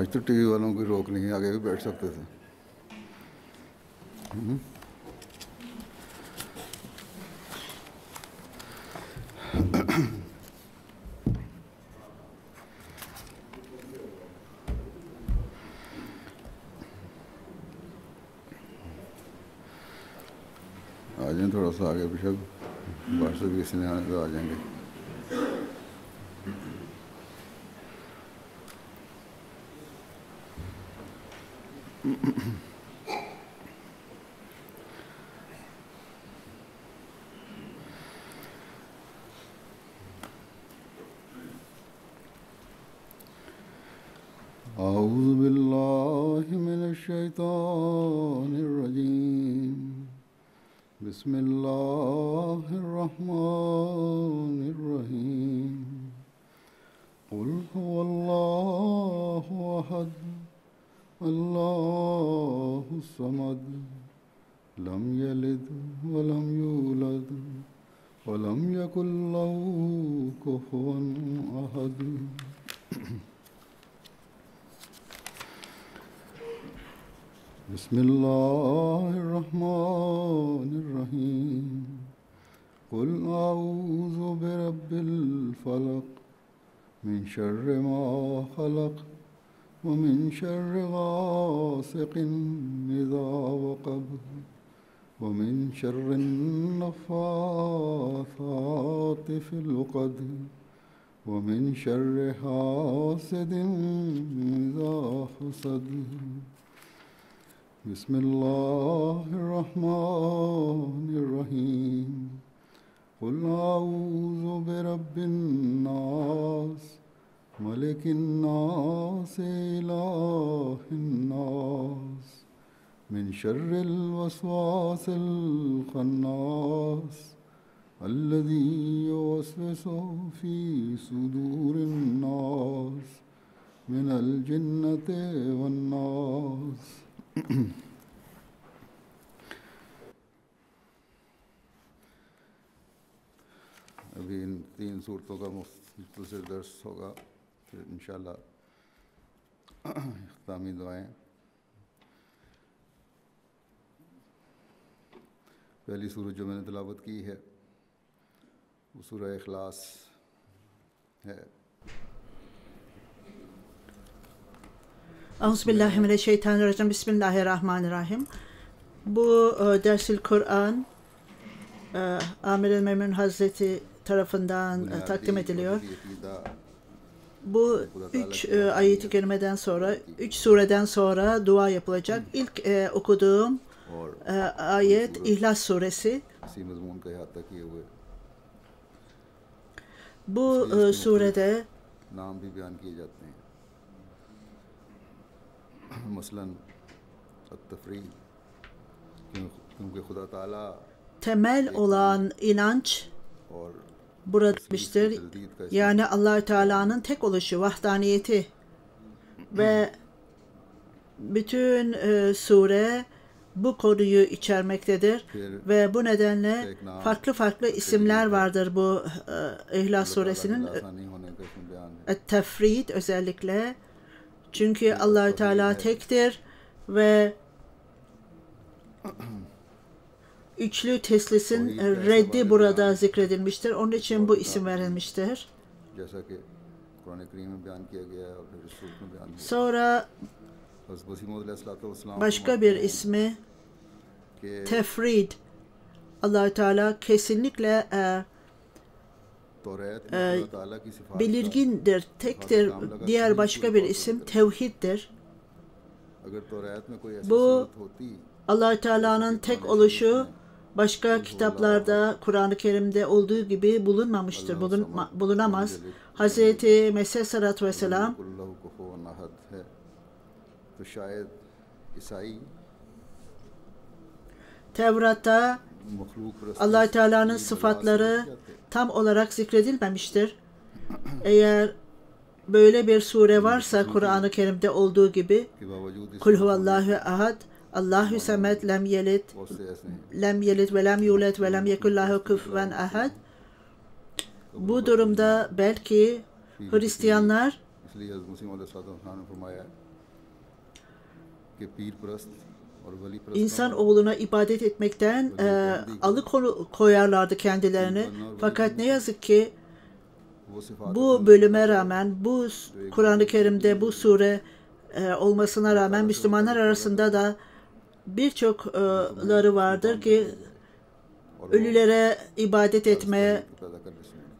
आज तो टीवी वालों की रोक नहीं, आगे भी बैठ सकते थे। आ जाए थोड़ा सा आगे पीछे, बाहर से भी किसी ने आने तो आ जाएंगे। أعوذ بالله من الشيطان الرجيم بسم الله الرحمن الرحيم قل هو الله أحد الله الصمد لم يلد ولم يولد ولم يكن له كفوا أحد بسم الله الرحمن الرحيم قل أعوذ برب الفلق من شر ما خلق ومن شر غاسق إذا وقب ومن شر النفاثات في العقد ومن شر حاسد إذا حسد بسم الله الرحمن الرحيم قل أعوذ برب الناس ملك الناس إله الناس من شر الوسواس الخناس الذي يوسوس في صدور الناس من الجنة والناس अभी इन 3 सूरतों का मुख्तसर दर्स होगा, फिर इंशाअल्लाह इख्तितामी दुआएं। पहली सूरत जो मैंने तिलावत की है वो सूरह इखलास है। Euzubillahimineşşeytanirracim. Bismillahirrahmanirrahim. Bu Dersil Kur'an Amir el-Memun Hazreti tarafından takdim ediliyor. Bu 3 ayet-i kerimeden sonra, 3 sureden sonra dua yapılacak. İlk okuduğum ayet İhlas suresi. Bu surede temel olan inanç buradaymıştır. Yani Allah-u Teala'nın tek oluşu, vahdaniyeti ve bütün sure bu konuyu içermektedir ve bu nedenle farklı farklı isimler vardır bu İhlas suresinin. Tefrid özellikle, çünkü Allah-u Teala tektir ve üçlü teslisin reddi burada zikredilmiştir. Onun için bu isim verilmiştir. Sonra başka bir ismi tefrid. Allah-u Teala kesinlikle belirgindir, tektir. Diğer başka bir isim tevhiddir. Bu Allah-u Teala'nın tek oluşu başka kitaplarda, Kur'an-ı Kerim'de olduğu gibi bulunmamıştır, bulunamaz. Hazreti Mesih Sallallahu Aleyhi ve Sellem Tevrat'ta Allah-u Teala'nın sıfatları tam olarak zikredilmemiştir. Eğer böyle bir sure varsa Kur'an-ı Kerim'de olduğu gibi Kul huvallahu ahad, Allahu samed, lem yelid ve lem yulad ve lem yekun lahu kufuven ahad. Bu durumda belki Hristiyanlar कि पीर परस्त और वली परस्त İnsan oğluna ibadet etmekten alıkoyarlardı kendilerini. Fakat ne yazık ki वो सिफात bu bölüme rağmen, bu Kur'an-ı Kerim'de bu sure olmasına rağmen Müslümanlar arasında da birçokları vardır ki ölülere ibadet etme,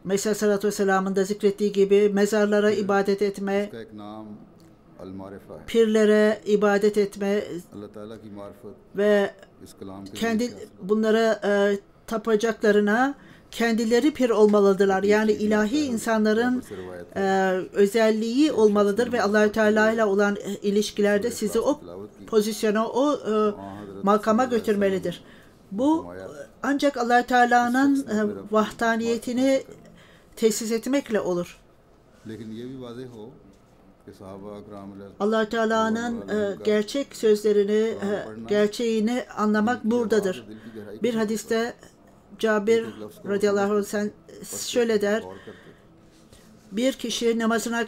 Mesih Aleyhisselatü Vesselam'ın da zikrettiği gibi mezarlara ibadet etme, का एक नाम अल-मारिफा है। pirlere ibadet etme अल्लाह ताला की मार्फत ve इस कलाम के kendi bunlara tapacaklarına kendileri pir olmalıdırlar. Yani ilahi insanların özelliği olmalıdır ve Allahü Teala ile olan ilişkilerde sizi o pozisyona, o makama götürmelidir. Bu ancak Allahü Teala'nın vahdaniyetini tesis etmekle olur. लेकिन ये भी वाज़ेह हो कि सहाबा किराम Allah Teala'nın gerçek sözlerini, gerçeğini anlamak buradadır. Bir hadiste Cabir radıyallahu anh sen şöyle der. Bir kişi namazını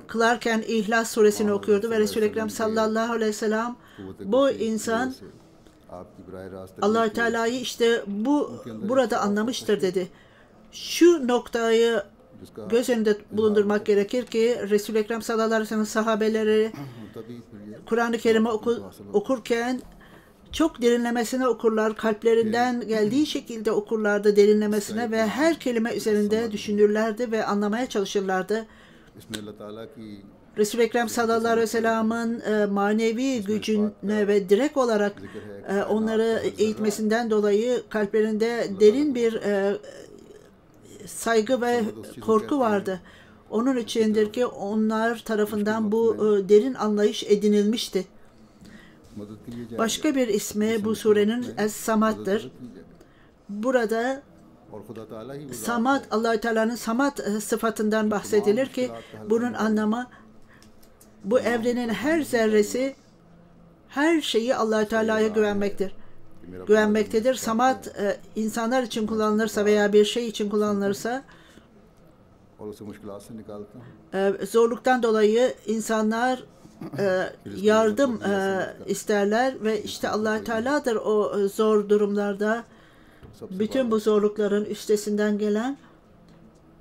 kılarken İhlas suresini okuyordu ve Resul-i Ekrem sallallahu aleyhi ve sellem bu insan Allah Teala'yı işte burada anlamıştır dedi. Şu noktayı göz önünde bulundurmak gerekir ki Resul-i Ekrem sallallahu aleyhi ve sellem sahabeleri Kur'an-ı Kerim'i okurken çok derinlemesine okurlar, kalplerinden geldiği şekilde okurlardı derinlemesine ve her kelime üzerinde düşünürlerdi ve anlamaya çalışırlardı. Resul-i Ekrem sallallahu aleyhi ve sellem'in manevi gücüne ve direkt olarak onları eğitmesinden dolayı kalplerinde derin bir saygı ve korku vardı. Onun içindir ki onlar tarafından bu derin anlayış edinilmişti. Başka bir ismi bu surenin Es-Samad'dır. Burada Samad, Allah-u Teala'nın Samad sıfatından bahsedilir ki bunun anlamı bu evrenin her zerresi, her şeyi Allah-u Teala'ya güvenmektedir. Samad insanlar için kullanılırsa veya bir şey için kullanılırsa zorluktan dolayı insanlar yardım isterler ve işte Allah-u Teala'dır o zor durumlarda bütün bu zorlukların üstesinden gelen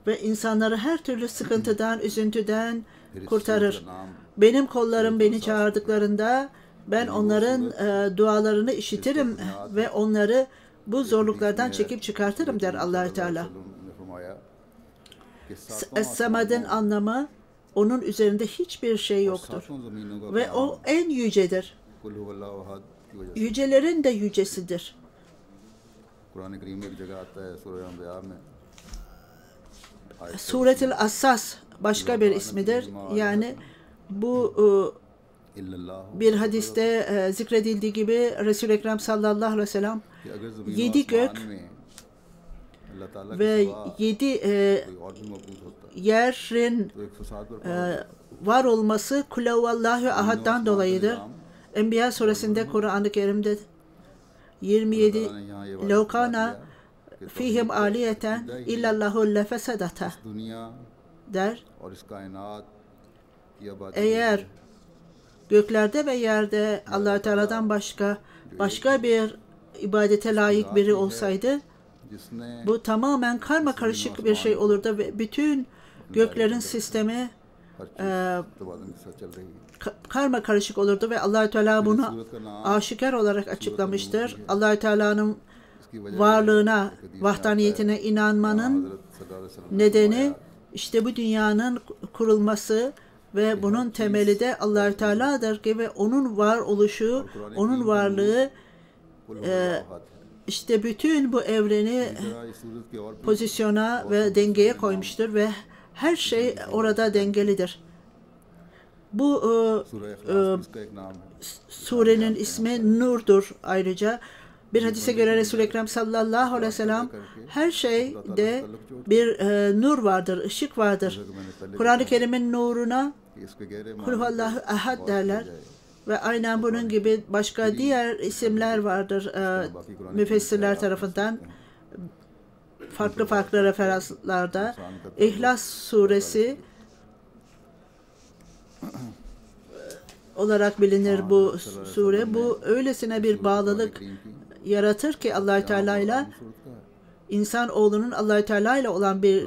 ve insanları her türlü sıkıntıdan, üzüntüden kurtarır. Benim kollarım beni çağırdıklarında ben onların dualarını işitirim ve onları bu zorluklardan çekip çıkartırım der Allah-u Teala. Es-Samad'ın anlamı onun üzerinde hiçbir şey yoktur. Ve o en yücedir. Yücelerin de yücesidir. Suretül Assas başka bir ismidir. Yani bu bir hadiste zikredildiği gibi Resul-i Ekrem sallallahu aleyhi ve sellem 7 gök ve 7 yerin var olması Kulhuvallahu Ahad'dan dolayıdır. Enbiya suresinde Kur'an-ı Kerim'de 27 Lokana fihim aliyeten illallahu lefesedata der. Eğer göklerde ve yerde Allah-u Teala'dan başka bir ibadete layık biri olsaydı bu tamamen karma karışık bir şey olurdu ve bütün göklerin sistemi karma karışık olurdu ve Allah-u Teala bunu aşikar olarak açıklamıştır. Allah-u Teala'nın varlığına, vahdaniyetine inanmanın nedeni işte bu dünyanın kurulması ve bunun temeli de Allah-u Teala'dır ki ve onun varoluşu, onun varlığı işte bütün bu evreni pozisyona ve dengeye koymuştur ve her şey orada dengelidir. Bu surenin ismi Nur'dur ayrıca. Bir hadise göre Resul-i Ekrem sallallahu aleyhi ve sellem her şeyde bir nur vardır, ışık vardır. Kur'an-ı Kerim'in nuruna Kulhuvallahu Ahad derler. Ve aynen bunun gibi başka diğer isimler vardır müfessirler tarafından farklı referanslarda. İhlas suresi olarak bilinir bu sure. Bu öylesine bir bağlılık yaratır ki Allah-u Teala ile insanoğlunun Allah-u Teala ile olan bir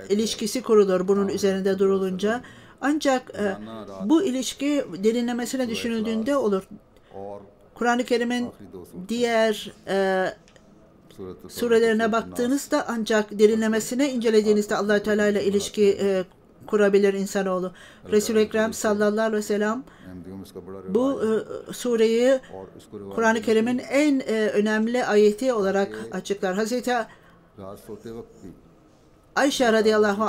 ilişkisi kurulur bunun üzerinde durulunca. Ancak bu ilişki derinlemesine düşünüldüğünde olur. Kur'an-ı Kerim'in diğer surelerine baktığınızda ancak derinlemesine incelediğinizde Allah-u Teala ile ilişki kurabilir insanoğlu. Resul-i Ekrem sallallahu aleyhi ve sellem bu sureyi Kur'an-ı Kerim'in en önemli ayeti olarak açıklar. Hazreti Ayşe radıyallahu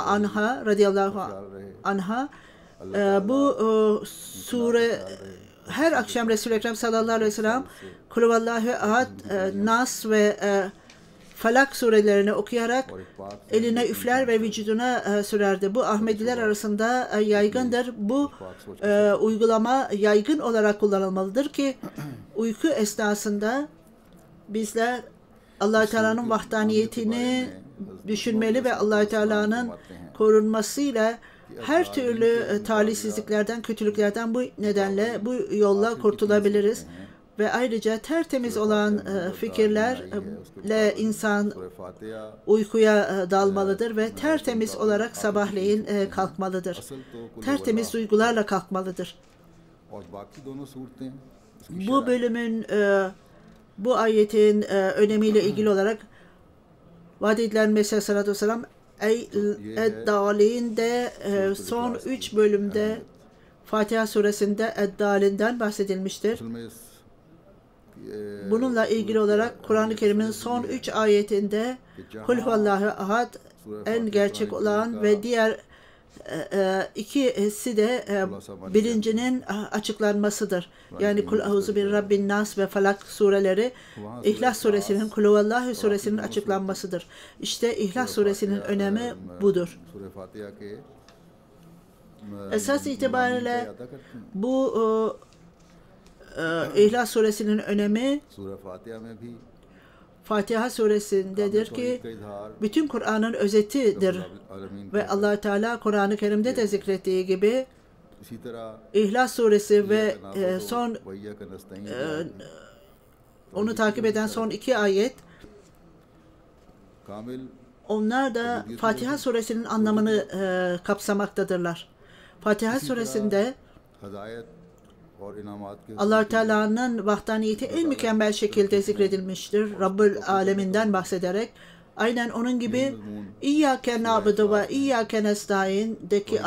anha bu sure her akşam Resul-i Ekrem sallallahu aleyhi ve sellem Kul huvallahu ahad, Nas ve Falak surelerini okuyarak eline üfler ve vücuduna sürerdi. Bu Ahmediler arasında yaygındır. Bu uygulama yaygın olarak kullanılmalıdır ki uyku esnasında bizler Allah-u Teala'nın vahdaniyetini düşünmeli ve Allah-u Teala'nın korunmasıyla her türlü talihsizliklerden, kötülüklerden bu nedenle bu yolla kurtulabiliriz. Ve ayrıca tertemiz olan fikirlerle insan uykuya dalmalıdır ve tertemiz olarak sabahleyin kalkmalıdır. Tertemiz duygularla kalkmalıdır. Bu bölümün, bu ayetin önemiyle ilgili olarak vaad edilen Mesih sallallahu aleyhi ve sellem Ed-Dâlin'de son 3 bölümde Fatiha suresinde Ed-Dâlin'den bahsedilmiştir. Bununla ilgili olarak Kur'an-ı Kerim'in son 3 ayetinde Kul huvallahu ahad, en gerçek olan ve diğer ikisi de birincinin açıklanmasıdır. Yani Kul auzu bir Rabbin Nas ve Falak sureleri İhlas suresinin, Kul huvallahu suresinin açıklanmasıdır. İşte İhlas suresinin önemi budur. Esas itibariyle bu İhlas suresinin önemi Fatiha suresindedir ki bütün Kur'an'ın özetidir ve Allah Teala Kur'an-ı Kerim'de de zikrettiği gibi İhlas suresi ve son onu takip eden son 2 ayet, onlar da Fatiha suresinin anlamını kapsamaktadırlar. Fatiha suresinde Allah Teala'nın vahdaniyeti en mükemmel şekilde zikredilmiştir. Rabbül Alemin'den bahsederek. Aynen onun gibi İyyâke na'budu ve İyyâke nestaîn'deki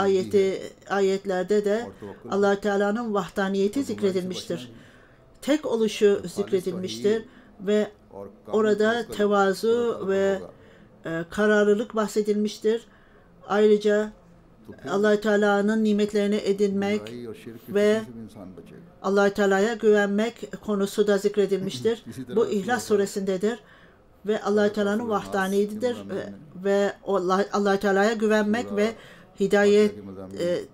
ayetlerde de Allah Teala'nın vahdaniyeti zikredilmiştir. Tek oluşu zikredilmiştir ve orada tevazu ve kararlılık bahsedilmiştir. Ayrıca Allah Teala'nın nimetlerini edinmek ve Allah Teala'ya güvenmek konusu da zikredilmiştir. Bu İhlas suresindedir ve Allah Teala'nın vahdaniyetidir ve Allah Teala'ya güvenmek ve hidayetin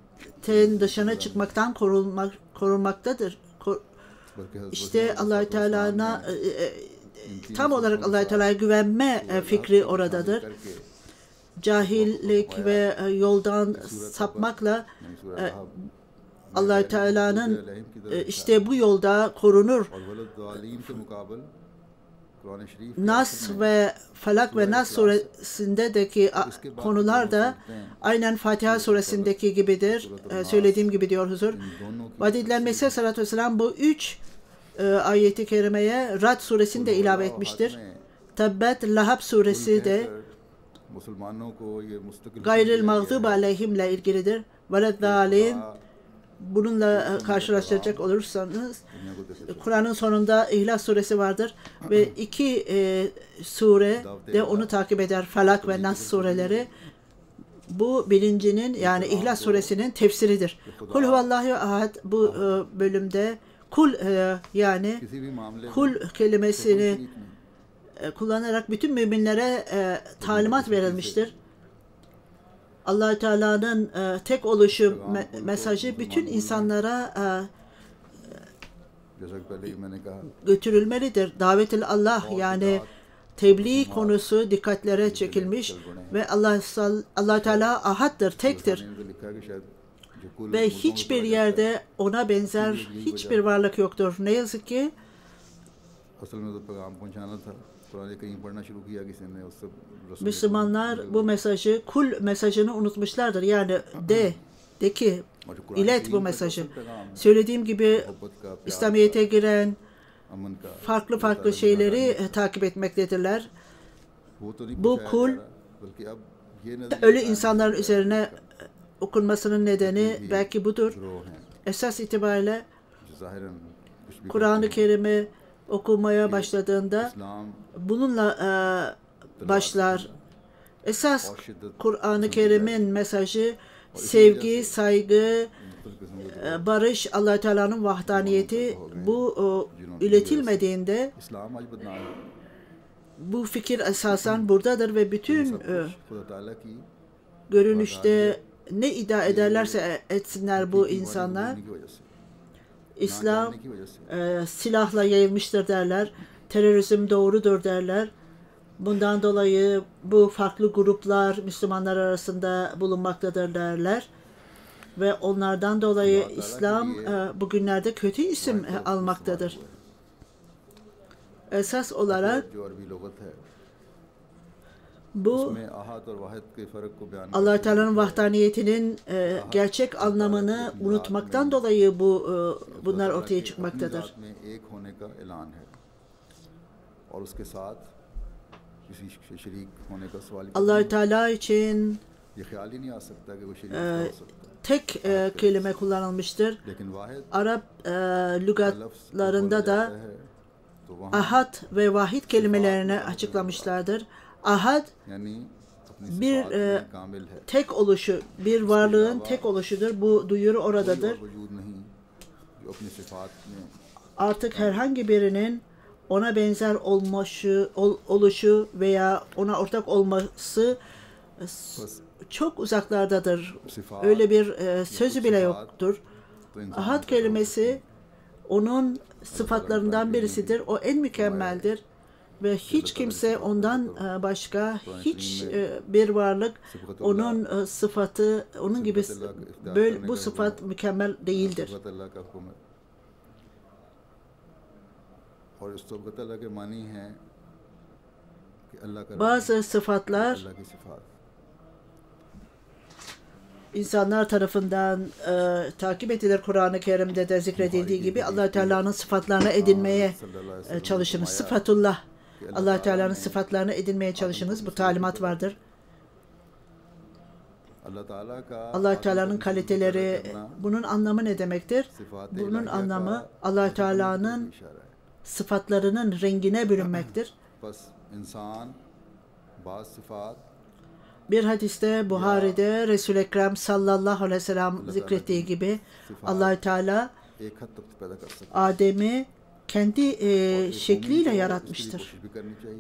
dışına çıkmaktan korunmaktadır. İşte Allah Teala'na tam olarak Allah Teala'ya güvenme fikri oradadır. Cahillik ve yoldan sapmakla Allah Teala'nın işte bu yolda korunur. Nas ve Falak ve Nas suresindeki konular da aynen Fatiha suresindeki gibidir. Söylediğim gibi diyor huzur. Vaad edilen Mesih sallallahu aleyhi ve sellem bu 3 ayeti kerimeye Rad suresini de ilave etmiştir. Tabbet Lahab suresi de gayril mağdub aleyhimle ilgilidir. Veleddâlin, bununla karşılaştıracak olursanız Kur'an'ın sonunda İhlas suresi vardır ve 2 sure de onu takip eder. Falak ve Nas sureleri. Bu birincinin yani İhlas suresinin tefsiridir. Kul huvallahu ahad bu bölümde kul yani kul kelimesini kullanarak bütün müminlere talimat verilmiştir. Allah Teala'nın tek oluşu mesajı bütün insanlara götürülmelidir. Davet-ül Allah yani tebliğ konusu dikkatlere çekilmiş ve Allah Teala ahaddır, tektir. ve hiçbir yerde ona benzer hiçbir varlık yoktur. Ne yazık ki Müslümanlar bu mesajı, kul mesajını unutmuşlardır. Yani de ki ilet bu mesajı. Söylediğim gibi İslamiyet'e giren farklı farklı şeyleri takip etmektedirler. Bu kul ölü insanların üzerine okunmasının nedeni belki budur. Esas itibariyle Kur'an-ı Kerim'i okumaya başladığında bununla başlar. Esas Kur'an-ı Kerim'in mesajı sevgi, saygı, barış, Allah-u Teala'nın vahdaniyeti. Bu üretilmediğinde bu fikir esasen buradadır ve bütün görünüşte ne iddia ederlerse etsinler bu insanlar, İslam silahla yayılmıştır derler, terörizm doğrudur derler. Bundan dolayı bu farklı gruplar Müslümanlar arasında bulunmaktadır derler. Ve onlardan dolayı İslam bugünlerde kötü isim almaktadır. Esas olarak bu Allah Teala'nın vahdaniyetinin gerçek anlamını unutmaktan dolayı bunlar ortaya çıkmaktadır. Allah Teala için tek kelime kullanılmıştır. Arap lügatlarında da ahad ve vahid kelimelerini açıklamışlardır. Ahad bir tek oluşu, bir varlığın tek oluşudur. Bu duyuru oradadır. Artık herhangi birinin ona benzer oluşu veya ona ortak olması çok uzaklardadır. Öyle bir sözü bile yoktur. Ahad kelimesi onun sıfatlarından birisidir. O en mükemmeldir. Ve hiç kimse ondan başka hiç bir varlık onun sıfatı, onun gibi bu sıfat mükemmel değildir. Bazı sıfatlar insanlar tarafından takip edilir. Kur'an-ı Kerim'de de zikredildiği gibi Allah Teala'nın sıfatlarını edinmeye çalışınız. Sıfatullah. Allah Teala'nın sıfatlarını edinmeye çalışınız. Bu talimat vardır. Allah Teala'nın kaliteleri, bunun anlamı ne demektir? Bunun anlamı Allah Teala'nın sıfatlarının rengine bürünmektir. Bir hadiste Buhari'de Resul-i Ekrem sallallahu aleyhi ve sellem zikrettiği gibi Allah Teala Adem'i kendi şekliyle yaratmıştır.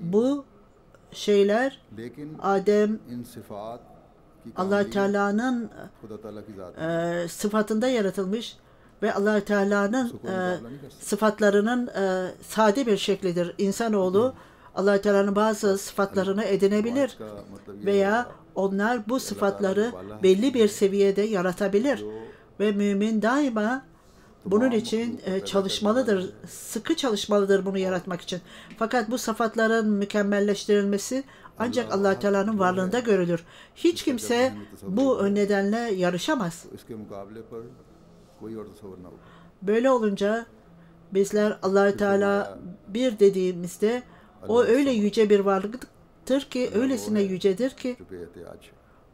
Bu şeyler Adem Allah Teala'nın sıfatında yaratılmış ve Allah Teala'nın sıfatlarının sade bir şeklidir. İnsanoğlu Allah Teala'nın bazı sıfatlarını edinebilir veya onlar bu sıfatları belli bir seviyede yaratabilir ve mümin daima bunun için çalışmalıdır, sıkı çalışmalıdır bunu yaratmak için. Fakat bu sıfatların mükemmelleştirilmesi ancak Allah Teala'nın varlığında görülür. Hiç kimse bu nedenle yarışamaz. Böyle olunca bizler Allah Teala bir dediğimizde o öyle yüce bir varlıktır ki, öylesine yücedir ki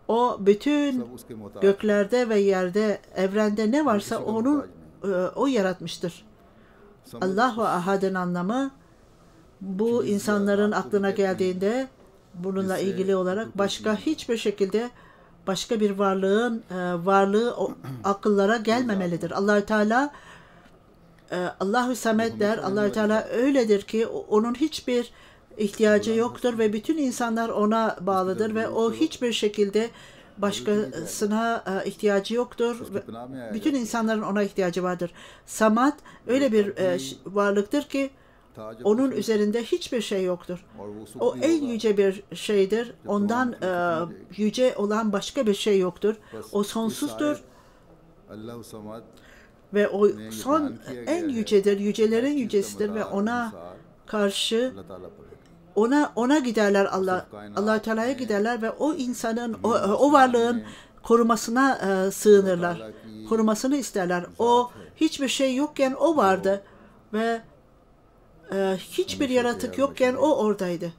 o bütün göklerde ve yerde, evrende ne varsa o yaratmıştır. Allahu Ahad'ın anlamı bu insanların aklına geldiğinde bununla ilgili olarak başka hiçbir şekilde başka bir varlığın varlığı akıllara gelmemelidir. Allah-u Teala Allahu Samed der. Allah-u Teala öyledir ki onun hiçbir ihtiyacı yoktur ve bütün insanlar ona bağlıdır ve o hiçbir şekilde başkasına ihtiyacı yoktur. Bütün insanların ona ihtiyacı vardır. Samad öyle bir varlıktır ki onun üzerinde hiçbir şey yoktur. O en yüce bir şeydir. Ondan yüce olan başka bir şey yoktur. O sonsuzdur अल्लाह Samad ve o son en yücedir, yücelerin yücesidir ve ona karşı अल्लाह ताला पर है। ona giderler, Allah Teala'ya giderler ve o insanın o varlığın korumasına sığınırlar. Korumasını isterler. O hiçbir şey yokken o vardı ve hiçbir yaratık yokken o oradaydı.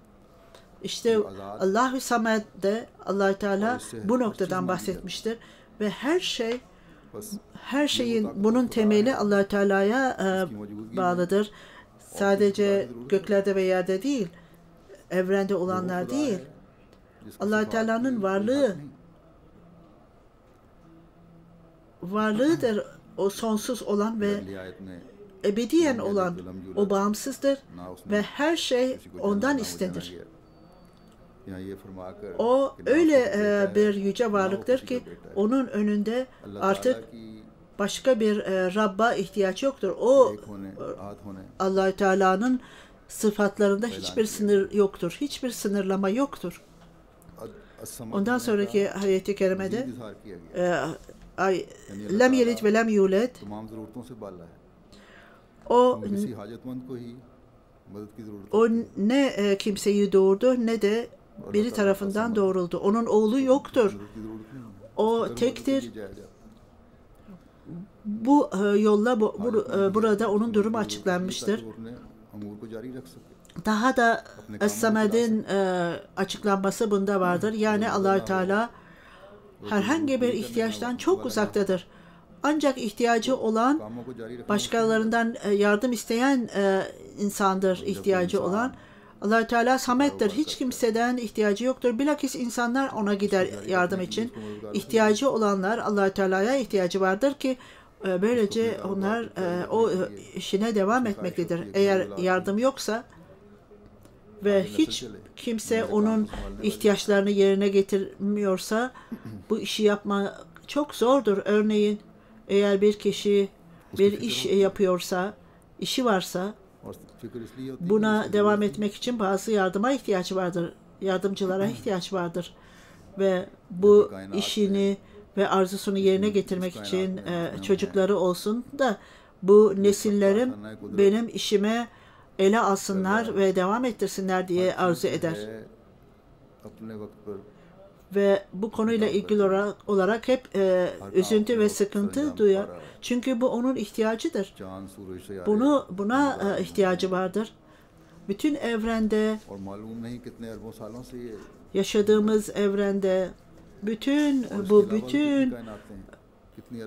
İşte Allah-u Samed'de Allah Teala bu noktadan bahsetmiştir ve her şeyin bunun temeli Allah Teala'ya bağlıdır. Sadece göklerde ve yerde değil, evrende olanlar değil. Allah Teala'nın varlığıdır o sonsuz olan ve ebediyen olan, o bağımsızdır ve her şey ondan istenir. O öyle bir yüce varlıktır ki onun önünde artık başka bir Rabb'a ihtiyaç yoktur. O Allah-u Teala'nın sıfatlarında hiçbir sınır yoktur. Hiçbir sınırlama yoktur. Ondan sonraki ayet-i kerimede lem yelid ve lem yulad, o ne kimseyi doğurdu ne de biri tarafından doğruldu. Onun oğlu yoktur. O tektir. Bu yolla burada onun durumu açıklanmıştır. Daha da Es-Samed'in açıklanması bunda vardır. Yani Allah-u Teala herhangi bir ihtiyaçtan çok uzaktadır. Ancak ihtiyacı olan başkalarından yardım isteyen insandır, ihtiyacı olan. Allah-u Teala Samet'tir. Hiç kimseden ihtiyacı yoktur. Bilakis insanlar ona gider yardım için. İhtiyacı olanlar Allah-u Teala'ya ihtiyacı vardır ki böylece onlar o işine devam etmektedir. Eğer yardım yoksa ve hiç kimse onun ihtiyaçlarını yerine getirmiyorsa bu işi yapma çok zordur. Örneğin eğer bir kişi bir iş yapıyorsa, işi varsa buna devam etmek için bazı yardıma ihtiyaç vardır. Yardımcılara ihtiyaç vardır. Ve bu işini ve arzusunu yerine getirmek için çocukları olsun da bu nesillerim benim işime ele alsınlar ve devam ettirsinler diye arzu eder. Ve bu konuyla ilgili olarak hep üzüntü ve sıkıntı duyar. Çünkü bu onun ihtiyacıdır. Buna ihtiyacı vardır. Bütün evrende, yaşadığımız evrende, bütün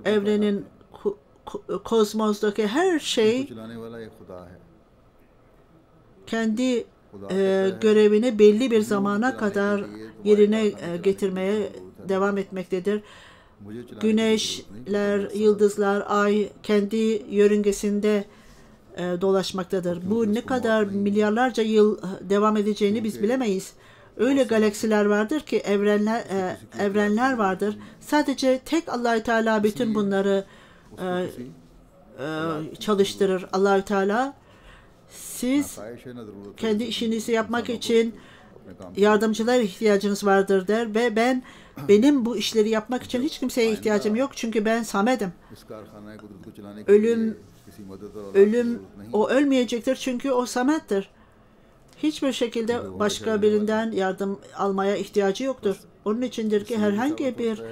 evrenin kozmosdaki her şey kendi görevini belli bir zamana kadar yerine getirmeye devam etmektedir. Güneşler, yıldızlar, ay kendi yörüngesinde dolaşmaktadır. Bu ne kadar milyarlarca yıl devam edeceğini biz bilemeyiz. Öyle galaksiler vardır ki evrenler vardır. Sadece tek Allah-u Teala bütün bunları çalıştırır. Allah-u Teala siz kendi işinizi yapmak için yardımcılara ihtiyacınız vardır der ve benim bu işleri yapmak için hiç kimseye ihtiyacım yok çünkü ben Samed'im. Ölüm o ölmeyecektir çünkü o Samed'dir. Hiçbir şekilde başka birinden yardım almaya ihtiyacı yoktur. Onun içindir ki herhangi bir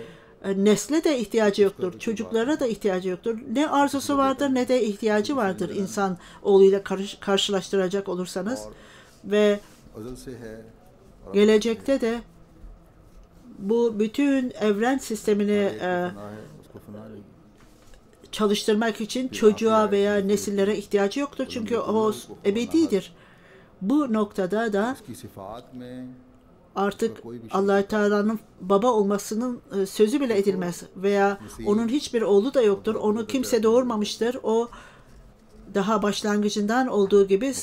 nesle de ihtiyacı yoktur. Çocuklara da ihtiyacı yoktur. Ne arzusu vardır ne de ihtiyacı vardır insan oğluyla karşılaştıracak olursanız. Ve gelecekte de bu bütün evren sistemini çalıştırmak için çocuğa veya nesillere ihtiyacı yoktur. Çünkü o ebedidir. Bu noktada da artık Allah-u Teala'nın baba olmasının sözü bile edilmez veya onun hiçbir oğlu da yoktur. Onu kimse doğurmamıştır. O daha başlangıcından olduğu gibi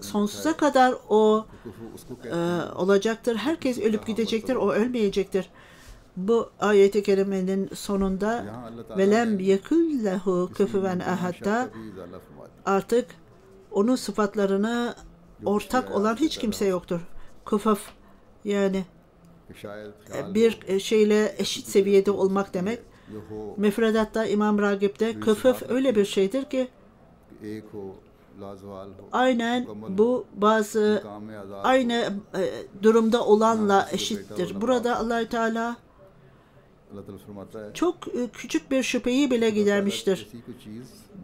sonsuza kadar o olacaktır. Herkes ölüp gidecektir. O ölmeyecektir. Bu ayet-i kerimenin sonunda velem yekul lehu kufuven ahad'da artık onun sıfatlarını ortak olan hiç kimse yoktur. Kufuf yani bir şeyle eşit seviyede olmak demek. Müfredatta İmam Ragib'de küfüf öyle bir şeydir ki aynen bu bazı aynı durumda olanla eşittir. Burada Allah-u Teala çok küçük bir şüpheyi bile gidermiştir.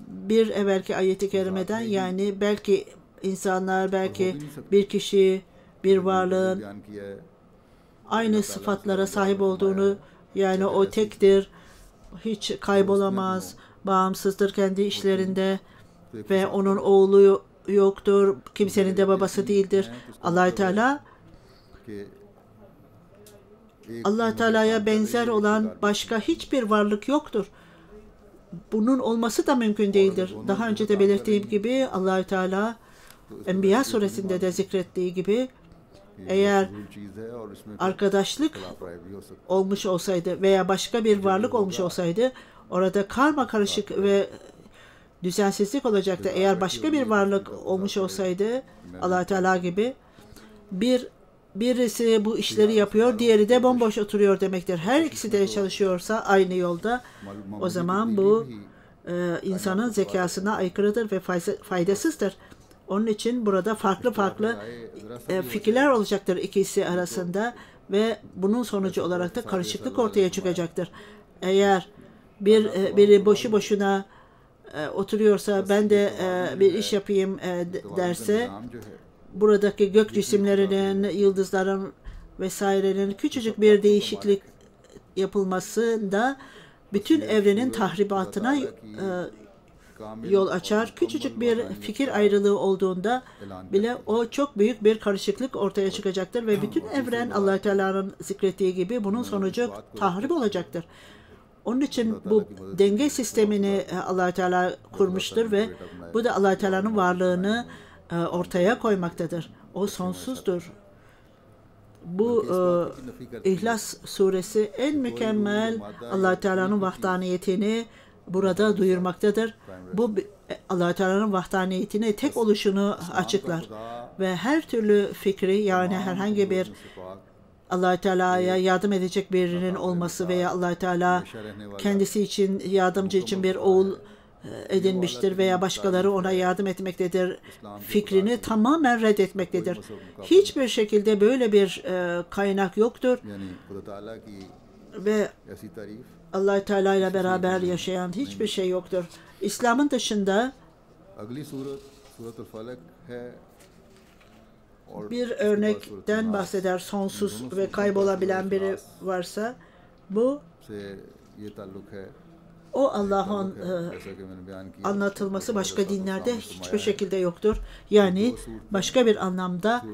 Bir evvelki ayeti kerimeden, yani belki insanlar, belki bir kişi, bir varlığın aynı sıfatlara sahip olduğunu, yani o tektir, hiç kaybolamaz, bağımsızdır kendi işlerinde ve onun oğlu yoktur, kimsenin de babası değildir. Allah-u Teala Allah Teala'ya benzer olan başka hiçbir varlık yoktur. Bunun olması da mümkün değildir. Daha önce de belirttiğim gibi Allah Teala Enbiya suresinde de zikrettiği gibi eğer arkadaşlık olmuş olsaydı veya başka bir varlık olmuş olsaydı orada karma karışık ve düzensizlik olacaktı. Eğer başka bir varlık olmuş olsaydı Allah Teala gibi birisi bu işleri yapıyor, diğeri de bomboş oturuyor demektir. Her ikisi de çalışıyorsa aynı yolda, o zaman bu insanın zekasına aykırıdır ve faydasızdır. Onun için burada farklı fikirler olacaktır ikisi arasında ve bunun sonucu olarak da karışıklık ortaya çıkacaktır. Eğer biri boşu boşuna oturuyorsa ben de bir iş yapayım derse, buradaki gök cisimlerinin, yıldızların vesairenin küçücük bir değişiklik yapılmasında bütün evrenin tahribatına yol açar. Küçücük bir fikir ayrılığı olduğunda bile o çok büyük bir karışıklık ortaya çıkacaktır ve bütün evren Allah Teala'nın zikrettiği gibi bunun sonucu tahrip olacaktır. Onun için bu denge sistemini Allah Teala kurmuştur ve bu da Allah Teala'nın varlığını ortaya koymaktadır. O sonsuzdur. Bu İhlas suresi en mükemmel Allah Teala'nın vahdaniyetini burada duyurmaktadır. Bu Allah Teala'nın vahdaniyetini, tek oluşunu açıklar ve her türlü fikri, yani herhangi bir Allah Teala'ya yardım edecek birinin olması veya Allah Teala kendisi için, yardımcı için bir oğul edinmiştir veya başkaları ona yardım etmektedir fikrini tamamen reddetmektedir. Hiçbir şekilde böyle bir kaynak yoktur ve Allah Teala ile beraber yaşayan hiçbir şey yoktur. İslam'ın dışında bir örnekten bahseder, sonsuz ve kaybolabilen biri varsa bu o Allah'ın anlatılması başka dinlerde hiçbir şekilde yoktur. Yani başka bir anlamda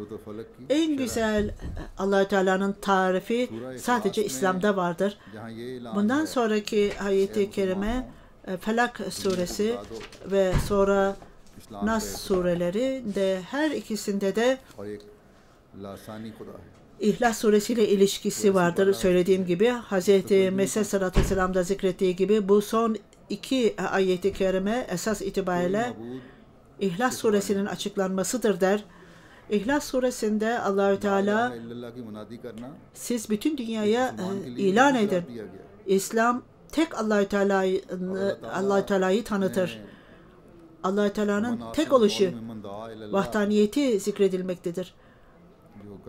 en güzel Allah Teala'nın tarifi sadece İslam'da vardır. Bundan sonraki ayet-i kerime Felak suresi ve sonra Nas sureleri de, her ikisinde de İhlas suresiyle ilişkisi vardır. Söylediğim gibi Hz. Mesih sallallahu aleyhi ve sellem'de zikrettiği gibi bu son iki ayet-i kerime esas itibariyle İhlas suresinin açıklanmasıdır der. İhlas suresinde Allahü Teala siz bütün dünyaya ilan edin. İslam tek Allahü Teala'yı tanıtır. Allah Teala'nın tek oluşu, vahdaniyeti zikredilmektedir.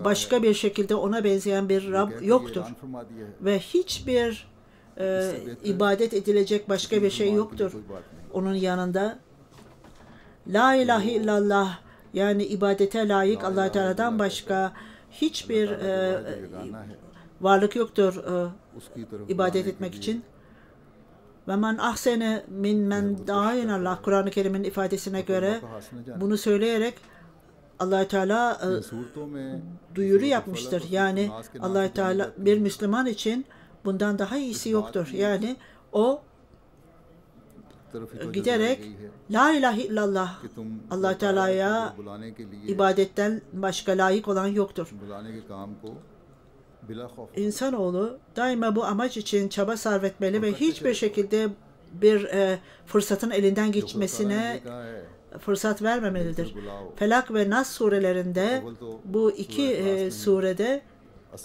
Başka bir şekilde ona benzeyen bir Rab yoktur. Ve hiçbir ibadet edilecek başka bir şey yoktur onun yanında. La ilahe illallah, yani ibadete layık Allah Teala'dan başka hiçbir varlık yoktur ibadet etmek için. Ve men ahsene min men da'in Allah, Kur'an-ı Kerim'in ifadesine göre bunu söyleyerek Allah Teala duyuru yapmıştır. Yani Allah Teala bir Müslüman için bundan daha iyisi yoktur. Yani o giderek la ilahe illallah, Allah Teala'ya ibadetten başka layık olan yoktur. İnsanoğlu daima bu amaç için çaba sarf etmeli ve hiçbir şekilde bir fırsatın elinden geçmesine fırsat vermemelidir. Felak ve Nas surelerinde, bu iki surede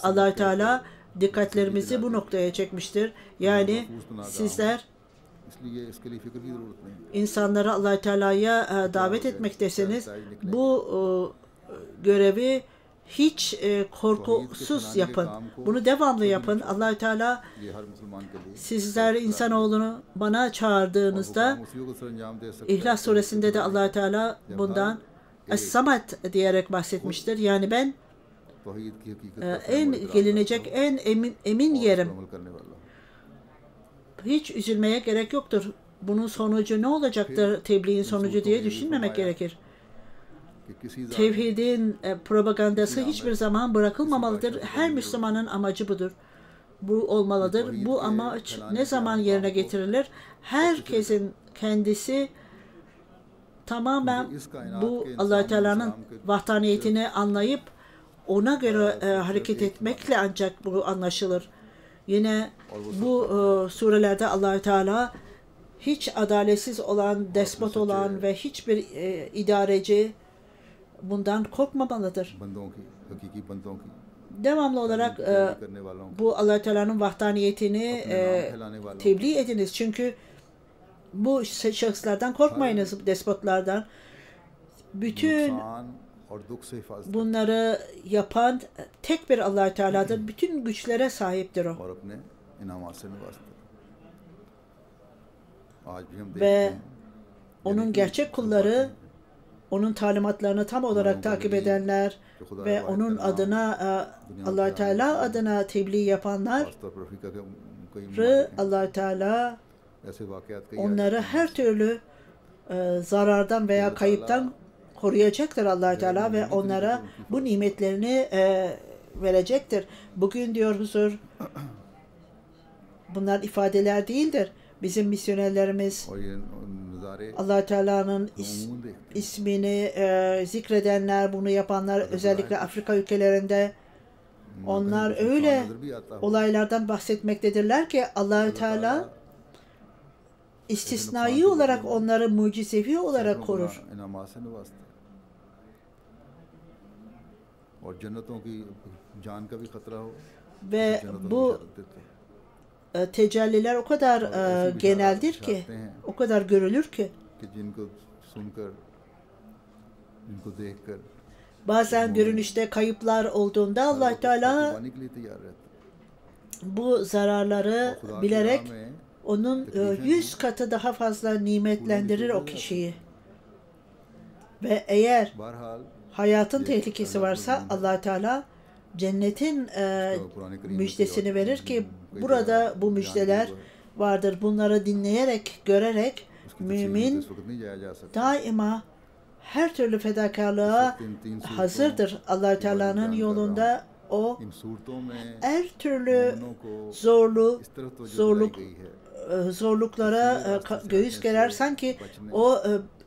Allah Teala dikkatlerimizi bu noktaya çekmiştir. Yani sizler insanları Allah-u Teala'ya davet etmektesiniz. Bu görevi hiç korkusuz yapın. Bunu devamlı yapın. Allah-u Teala sizler insanoğlunu bana çağırdığınızda İhlas suresinde de Allah-u Teala bundan Es-Samet diyerek bahsetmiştir. Yani ben en gelinecek en emin yerim. Hiç üzülmeye gerek yoktur. Bunun sonucu ne olacaktır, tebliğin sonucu diye düşünmemek gerekir. Tevhidin propagandası hiçbir zaman bırakılmamalıdır. Her Müslümanın amacı budur. Bu olmalıdır. Bu amaç ne zaman yerine getirilir? Herkesin kendisi tamamen bu Allah-u Teala'nın vahdaniyetini anlayıp ona göre hareket etmekle ancak bu anlaşılır. Yine bu surelerde Allah-u Teala hiç adaletsiz olan, despot olan ve hiçbir idareci bundan korkmamalıdır. Devamlı olarak bu Allah-u Teala'nın vahdaniyetini tebliğ ediniz. Çünkü bu şahıslardan korkmayınız, despotlardan. Bütün bunları yapan tek bir Allah-u Teala'dır. Bütün güçlere sahiptir o. Ve onun gerçek kulları, onun talimatlarını tam olarak takip edenler ve onun adına Allah-u Teala adına tebliğ yapanlar Allah-u Teala onları her türlü zarardan veya kayıptan koruyacaktır Allah-u Teala ve onlara bu nimetlerini verecektir. Bugün diyor huzur, bunlar ifadeler değildir. Bizim misyonerlerimiz Allah-u Teala'nın ismini zikredenler, bunu yapanlar özellikle Afrika ülkelerinde onlar öyle olaylardan bahsetmektedirler ki Allah-u Teala istisnai olarak onları mucizevi olarak korur. Ve bu tecelliler o kadar geneldir ki, o kadar görülür ki bazen görünüşte kayıplar olduğunda Allah-u Teala bu zararları bilerek onun 100 katı daha fazla nimetlendirir o kişiyi. Ve eğer hayatın tehlikesi varsa Allah-u Teala cennetin müjdesini verir ki burada bu müjdeler vardır. Bunları dinleyerek, görerek mümin daima her türlü fedakarlığa hazırdır. Allah-u Teala'nın yolunda o her türlü zorluklara göğüs gerer, sanki o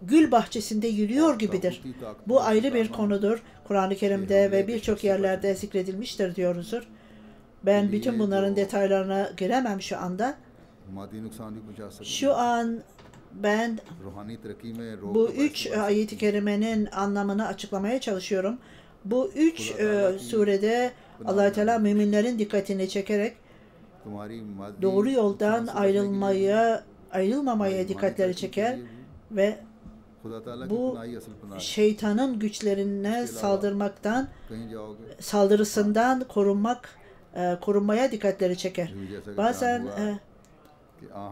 gül bahçesinde yürüyor gibidir. Bu ayrı bir konudur. Kur'an-ı Kerim'de ve birçok yerlerde zikredilmiştir diyoruzdur. Ben bütün bunların detaylarına giremem şu anda. Şu an ben bu 3 ayet-i kerimenin anlamını açıklamaya çalışıyorum. Bu 3 surede Allah-u Teala müminlerin dikkatini çekerek doğru yoldan ayrılmamaya dikkatleri çeker ve bu şeytanın güçlerine saldırısından korunmaya dikkatleri çeker. Bazen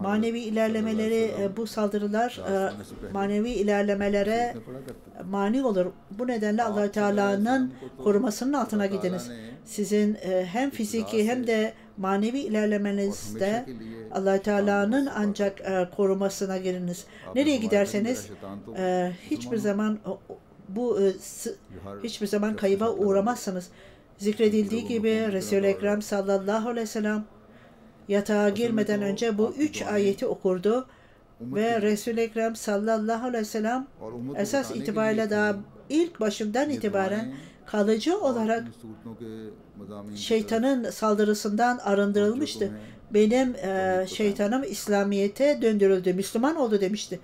manevi ilerlemeleri, bu saldırılar manevi ilerlemelere mani olur. Bu nedenle Allah-u Teala'nın korumasının altına gidiniz. Sizin hem fiziki hem de manevi ilerlemenizde Allah-u Teala'nın ancak korumasına giriniz. Nereye giderseniz hiçbir zaman kayıba uğramazsınız. Zikredildiği gibi Resul-i Ekrem sallallahu aleyhi ve sellem yatağa girmeden önce bu 3 ayeti okurdu ve Resul-i Ekrem sallallahu aleyhi ve sellem esas itibariyle daha ilk başından itibaren kalıcı olarak şeytanın saldırısından arındırılmıştı. Benim şeytanım İslamiyet'e döndürüldü, Müslüman oldu demişti.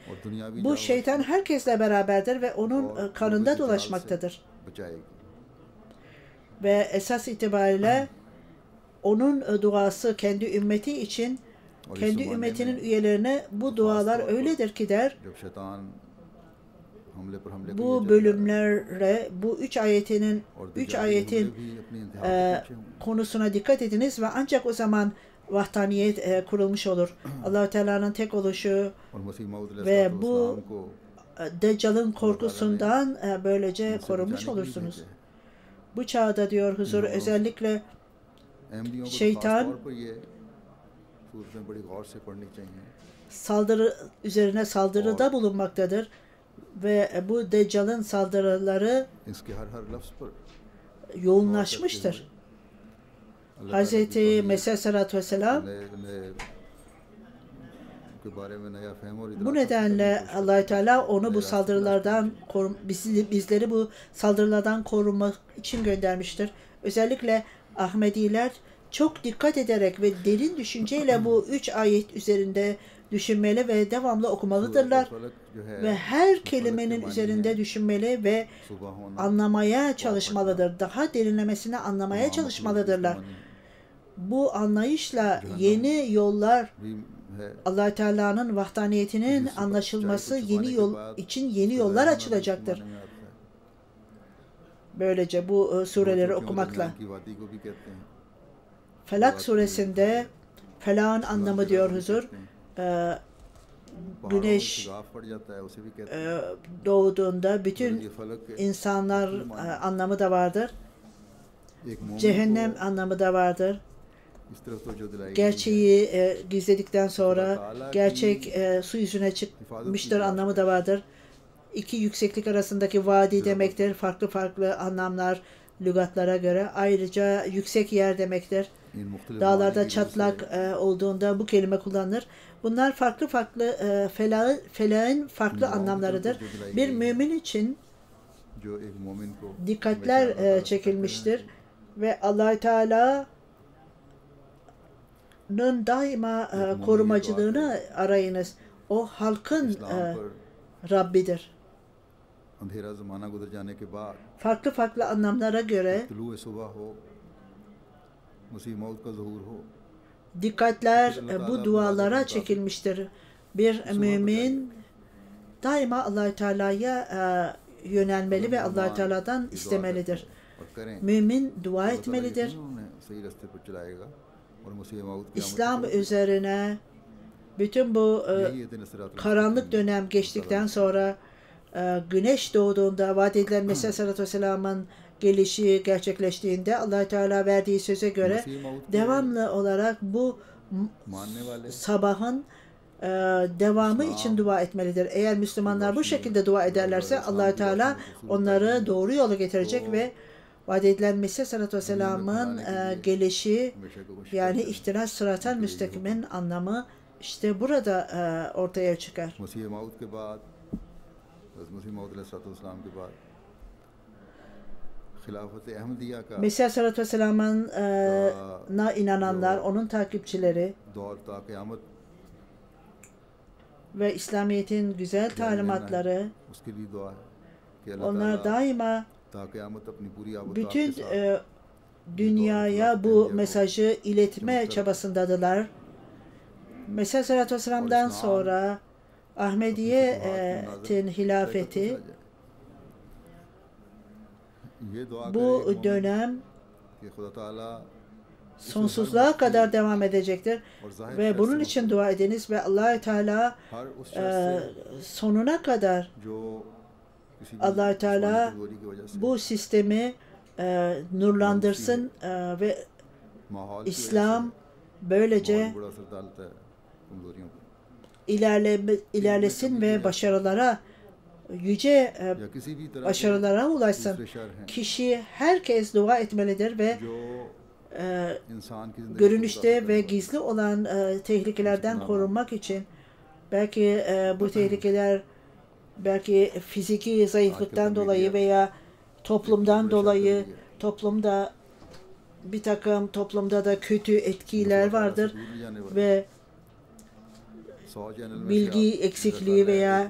Bu şeytan herkesle beraberdir ve onun kanında dolaşmaktadır. Ve esas itibariyle onun duası kendi ümmeti için, kendi ümmetinin üyelerine bu dualar öyledir ki der. Bu bölümlere, bu üç ayetin konusuna dikkat ediniz ve ancak o zaman vahdaniyet kurulmuş olur. Allah-u Teala'nın tek oluşu ve bu Deccal'ın korkusundan böylece korunmuş olursunuz. Bu çağda diyor huzur, özellikle şeytan saldırı üzerine saldırıda bulunmaktadır ve bu Deccal'ın saldırıları yoğunlaşmıştır. Hz. Mesih Aleyhisselatü Vesselam bu nedenle Allah-u Teala onu bu saldırılardan bizleri bu saldırılardan korumak için göndermiştir. Özellikle Ahmediler çok dikkat ederek ve derin düşünceyle bu 3 ayet üzerinde düşünmeli ve devamlı okumalıdırlar. Ve her kelimenin üzerinde düşünmeli ve anlamaya çalışmalıdır. Daha derinlemesine anlamaya çalışmalıdırlar. Bu anlayışla yeni yollar, Allah-u Teala'nın vahdaniyetinin anlaşılması için yeni yollar açılacaktır. Böylece bu sureleri okumakla. Felak suresinde, felakın anlamı diyor huzur, güneş doğduğunda bütün insanlar anlamı da vardır. Cehennem anlamı da vardır. Gerçeği gizledikten sonra gerçek su yüzüne çıkmıştır anlamı da vardır. İki yükseklik arasındaki vadi demektir. Farklı farklı anlamlar lügatlara göre. Ayrıca yüksek yer demektir. Dağlarda çatlak olduğunda bu kelime kullanılır. Bunlar farklı farklı felağın farklı anlamlarıdır. Bir mümin için dikkatler çekilmiştir ve Allah-u Teala'nın daima korumacılığını arayınız. O halkın Rabbidir. Farklı farklı anlamlara göre dikkatler bu dualara çekilmiştir. Bir mümin daima Allah-u Teala'ya yönelmeli ve Allah-u Teala'dan istemelidir. Mümin dua etmelidir. İslam üzerine bütün bu karanlık dönem geçtikten sonra güneş doğduğunda vaat edilen Mesih Aleyhisselatü Vesselam'ın gelişi gerçekleştiğinde Allah-u Teala verdiği söze göre devamlı olarak bu sabahın devamı için dua etmelidir. Eğer Müslümanlar bu şekilde dua ederlerse Allah-u Teala onları doğru yola getirecek ve vaat edilen Mesih Aleyhisselatü Vesselam'ın gelişi, yani ihtiras sıratal müstakimin anlamı işte burada ortaya çıkar. Mesih Aleyhisselatü Vesselam'ına inananlar, onun takipçileri ve İslamiyet'in güzel talimatları, onlar daima bütün dünyaya bu mesajı iletme çabasındadılar. Mesih Aleyhisselatü Vesselam'dan sonra Ahmediye'tin hilafeti bu dönem sonsuzluğa kadar devam edecektir. Ve bunun için dua ediniz ve Allah-u Teala sonuna kadar Allah-u Teala bu sistemi nurlandırsın ve İslam böylece ilerlesin ve başarılara, yüce başarılara ulaşsın. Herkes dua etmelidir ve görünüşte ve gizli olan tehlikelerden korunmak için, belki bu tehlikeler belki fiziki zayıflıktan dolayı veya toplumdan dolayı, toplumda da kötü etkiler vardır ve bilgi eksikliği veya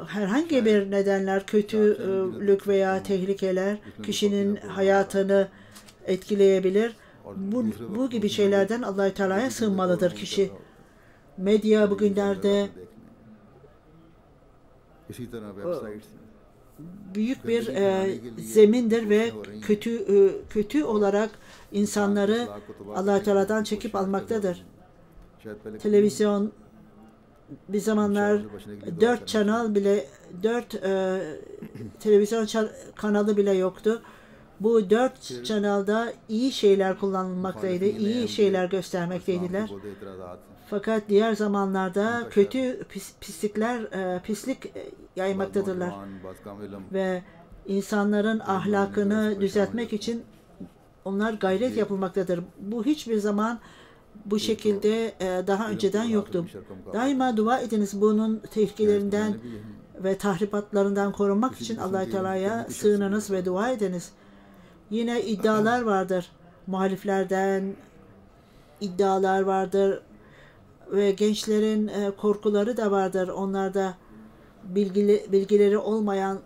herhangi bir nedenler, kötülük veya tehlikeler kişinin hayatını etkileyebilir. Bu gibi şeylerden Allah-u Teala'ya sığınmalıdır kişi. Medya bugünlerde büyük bir zemindir ve kötü olarak insanları Allah-u Teala'dan çekip almaktadır. Televizyon bir zamanlar 4 televizyon kanalı bile yoktu. Bu 4 kanalda iyi şeyler kullanılmaktaydı, iyi şeyler göstermekteydiler. Fakat diğer zamanlarda pislik yaymaktadırlar. Ve insanların ahlakını düzeltmek için onlar gayret yapılmaktadır. Bu hiçbir zaman bu şekilde daha önceden yoktu. Daima dua ediniz bunun tehlikelerinden ve tahribatlarından korunmak için Allah-u Teala'ya sığınınız ve dua ediniz. Yine iddialar vardır. Muhaliflerden iddialar vardır ve gençlerin korkuları da vardır. Onlarda bilgileri olmayan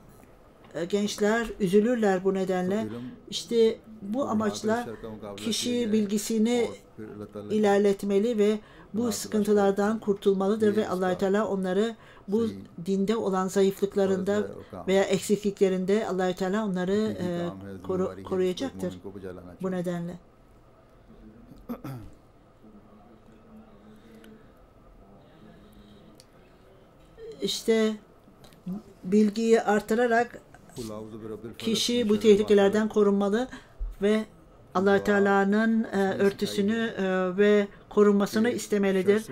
gençler üzülürler bu nedenle. İşte bu amaçla kişi bilgisini ilerletmeli ve bu sıkıntılardan kurtulmalıdır ve Allah-u Teala onları bu dinde olan zayıflıklarında veya eksikliklerinde Allah-u Teala onları koruyacaktır bu nedenle. İşte bilgiyi artırarak kişi bu tehlikelerden korunmalı ve Allah-u Teala'nın örtüsünü ve korunmasını istemelidir.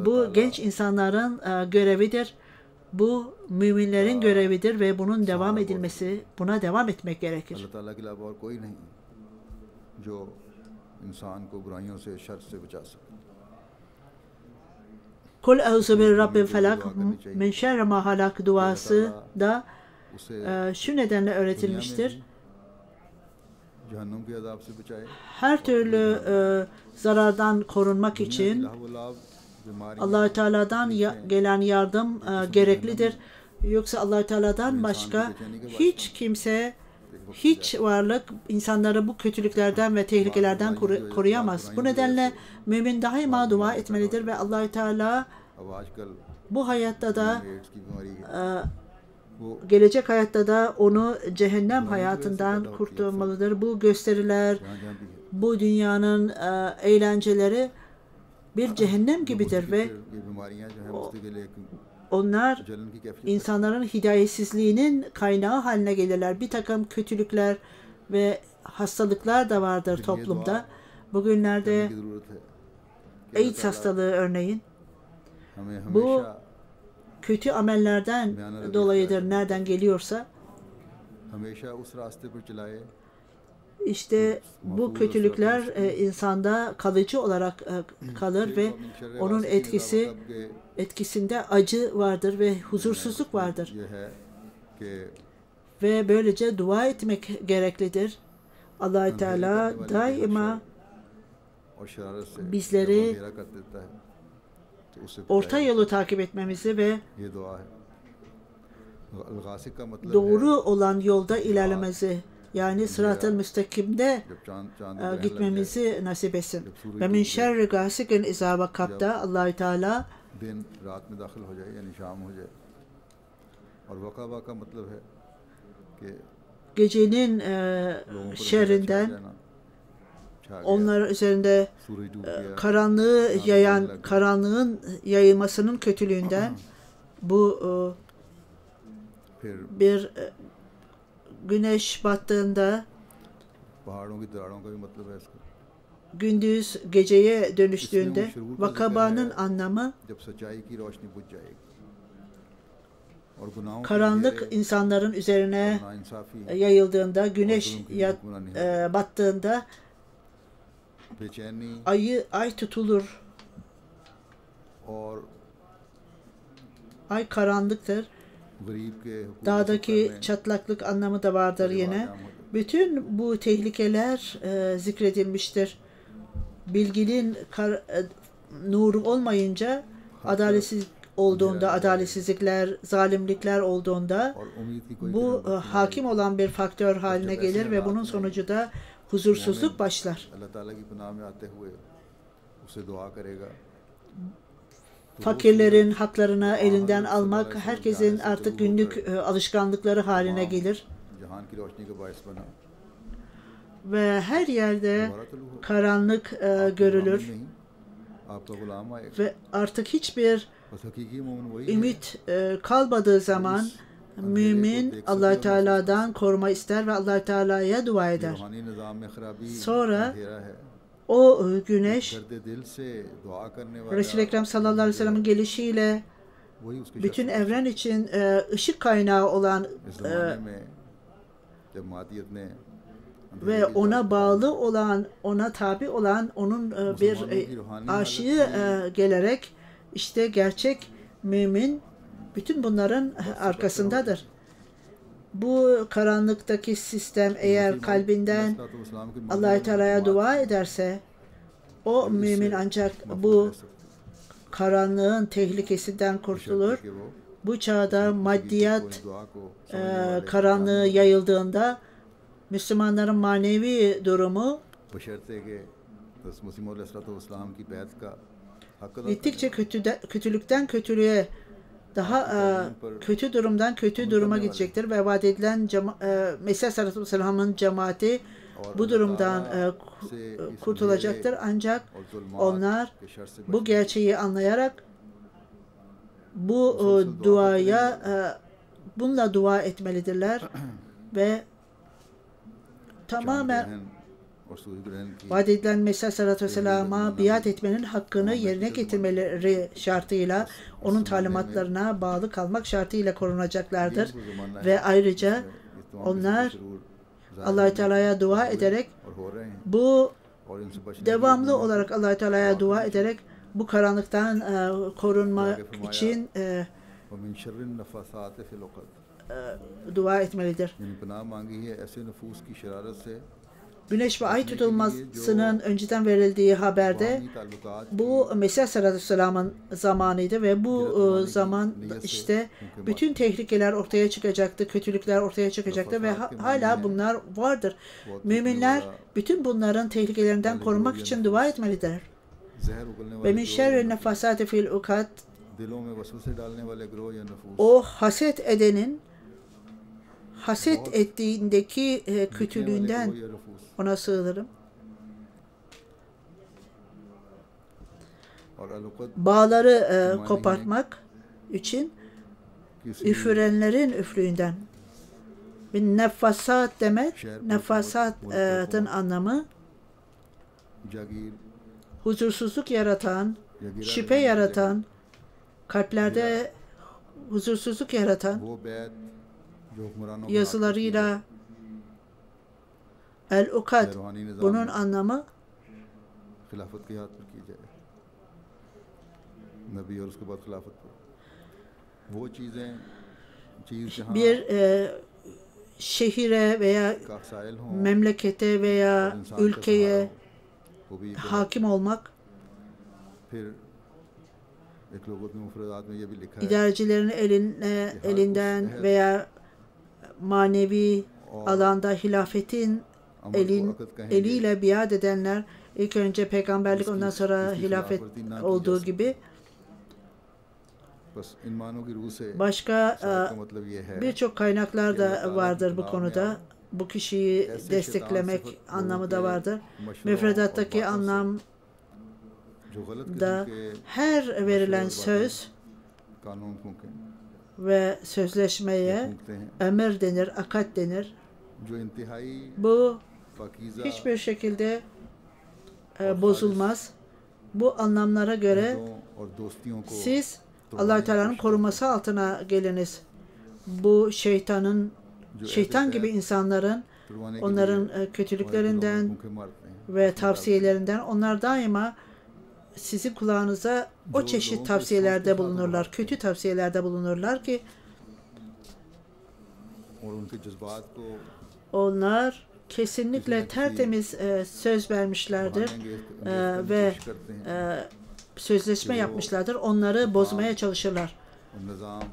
Bu genç insanların görevidir. Bu müminlerin görevidir ve bunun devam edilmesi, buna devam etmek gerekir. Kul euzu bi rabbil felak min şerri ma halak duası da şu nedenle öğretilmiştir. Her türlü zarardan korunmak için Allah-u Teala'dan gelen yardım gereklidir. Yoksa Allah-u Teala'dan başka hiç kimse, hiç varlık insanları bu kötülüklerden ve tehlikelerden koruyamaz. Bu nedenle mümin daima dua etmelidir ve Allah-u Teala bu hayatta da gelecek hayatta da onu cehennem hayatından kurtulmalıdır. Bu gösteriler, bu dünyanın eğlenceleri bir cehennem gibidir ve onlar insanların hidayetsizliğinin kaynağı haline gelirler. Bir takım kötülükler ve hastalıklar da vardır toplumda. Bugünlerde AIDS hastalığı örneğin. Bu kötü amellerden dolayıdır. Nereden geliyorsa. İşte bu kötülükler insanda kalıcı olarak kalır ve onun etkisinde acı vardır ve huzursuzluk vardır. Ve böylece dua etmek gereklidir. Allah-u Teala daima bizleri orta yolu takip etmemizi ve doğru olan yolda ilerlememizi, yani sırat-ı müstakimde gitmemizi nasip etsin. Ve min şerri gasikin izâ vakabda Allah-u Teala gecenin şerrinden, onlar üzerinde karanlığın yayılmasının kötülüğünden, bu bir güneş battığında gündüz geceye dönüştüğünde vakabanın anlamı karanlık insanların üzerine yayıldığında, güneş battığında ay tutulur. Ay karanlıktır. Dağdaki çatlaklık anlamı da vardır yine. Bütün bu tehlikeler zikredilmiştir. Bilginin nuru olmayınca, adaletsizlikler, zalimlikler olduğunda bu hakim olan bir faktör haline gelir ve bunun sonucu da huzursuzluk başlar. अल्लाह ताला की पनाह में आते हुए उसे दुआ करेगा. Fakirlerin haklarını elinden almak herkesin artık günlük alışkanlıkları haline gelir. जहान की रोशनी का बायस बना. Ve her yerde karanlık görülür. आपका गुलाम आएगा. Ve artık hiçbir बस हकीकी मोमिन वही है. ümit kalmadığı zaman mümin Allah Teala'dan koruma ister ve Allah Teala'ya dua eder. रूहानी निज़ाम में खराबी Sonra अंधेरा है. o güneş दर्द दिल से दुआ करने वाला Resul-i Ekrem sallallahu aleyhi ve sellem'in gelişiyle वही उसके bütün evren için ışık kaynağı olan इस ज़माने में जब मादियत ने ve ona bağlı olan, ona tabi olan onun bir aşığı gelerek işte gerçek mümin bütün bunların arkasındadır. Bu karanlıktaki sistem eğer kalbinden Allah-u Teala'ya dua ederse o mümin ancak bu karanlığın tehlikesinden kurtulur. Bu çağda maddiyat karanlığı yayıldığında Müslümanların manevi durumu gittikçe kötülükten kötülüğe daha kötü durumdan kötü duruma gidecektir ve vaat edilen Mesih Aleyhisselatü Vesselam'ın cemaati bu durumdan kurtulacaktır. Ancak onlar bu gerçeği anlayarak bu duaya bununla dua etmelidirler ve tamamen vaat edilen Mesih Aleyhisselatü Vesselam'a biat etmenin hakkını yerine getirmeleri şartıyla onun talimatlarına bağlı kalmak şartıyla korunacaklardır. Ve ayrıca onlar Allah-u Teala'ya dua ederek bu devamlı olarak Allah-u Teala'ya dua ederek bu karanlıktan korunmak için dua etmelidir. Güneş ve ay tutulmasının önceden verildiği haberde bu Mesih Aleyhisselam'ın zamanıydı ve bu zaman işte bütün tehlikeler ortaya çıkacaktı, kötülükler ortaya çıkacaktı ve hala bunlar vardır. Müminler bütün bunların tehlikelerinden korunmak için dua etmelidir. Ve min şerri nefasati fil ukad, o haset edenin haset ettiğindeki kötülüğünden ona sığınırım. Bağları kopartmak için üfürenlerin üflüğünden. Bir nefasat demek, nefasatın anlamı huzursuzluk yaratan, şüphe yaratan, kalplerde huzursuzluk yaratan yazılarıyla El-Ukad, bunun anlamı bir şehire veya memlekete veya ülkeye hakim olmak, idarecilerin elinden veya manevi alanda hilafetin eliyle biat edenler, ilk önce peygamberlik ondan sonra hilafet olduğu gibi başka birçok kaynaklar da vardır bu konuda. Bu kişiyi desteklemek anlamı da vardır. Müfredattaki anlam da her verilen söz ve sözleşmeye emir denir, akad denir. Bu hiçbir şekilde bozulmaz. Bu anlamlara göre siz Allah-u Teala'nın koruması altına geliniz. Bu şeytan gibi insanların, onların kötülüklerinden ve tavsiyelerinden, onlar daima sizin kulağınıza o çeşit tavsiyelerde bulunurlar, kötü tavsiyelerde bulunurlar ki onlar kesinlikle tertemiz söz vermişlerdir ve sözleşme yapmışlardır. Onları bozmaya çalışırlar.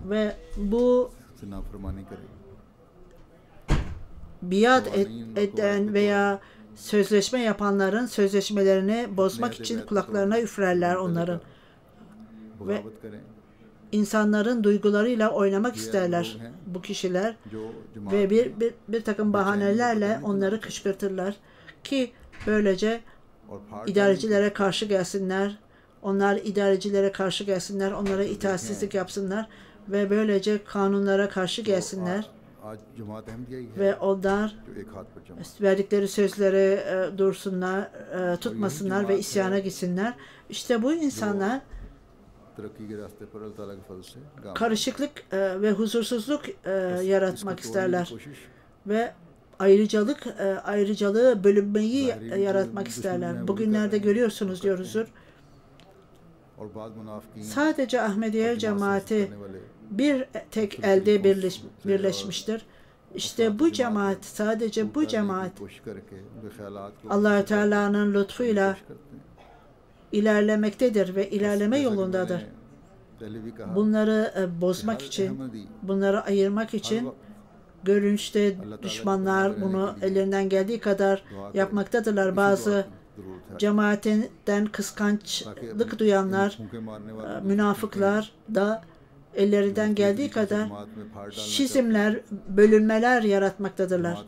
Ve bu biat eden veya sözleşme yapanların sözleşmelerini bozmak için kulaklarına üflerler onların. Ve insanların duygularıyla oynamak isterler bu kişiler ve bir takım bahanelerle onları kışkırtırlar ki böylece idarecilere karşı gelsinler. Onlar idarecilere karşı gelsinler, onlara itaatsizlik yapsınlar ve böylece kanunlara karşı gelsinler. Ve onlar verdikleri sözleri dursunlar, tutmasınlar ve isyana gitsinler. İşte bu insanlar karışıklık ve huzursuzluk yaratmak isterler ve ayrıcalığı, bölünmeyi yaratmak isterler. Bugünlerde görüyorsunuz diyoruzdur. Sadece Ahmediye cemaati bir tek elde birleşmiştir. İşte bu cemaat, sadece bu cemaat Allah-u Teala'nın lütfuyla ilerlemektedir ve ilerleme yolundadır. Bunları bozmak için, bunları ayırmak için görünüşte düşmanlar bunu ellerinden geldiği kadar yapmaktadırlar. Bazı cemaatinden kıskançlık duyanlar, münafıklar da ellerinden geldiği kadar şizimler, bölünmeler yaratmaktadırlar.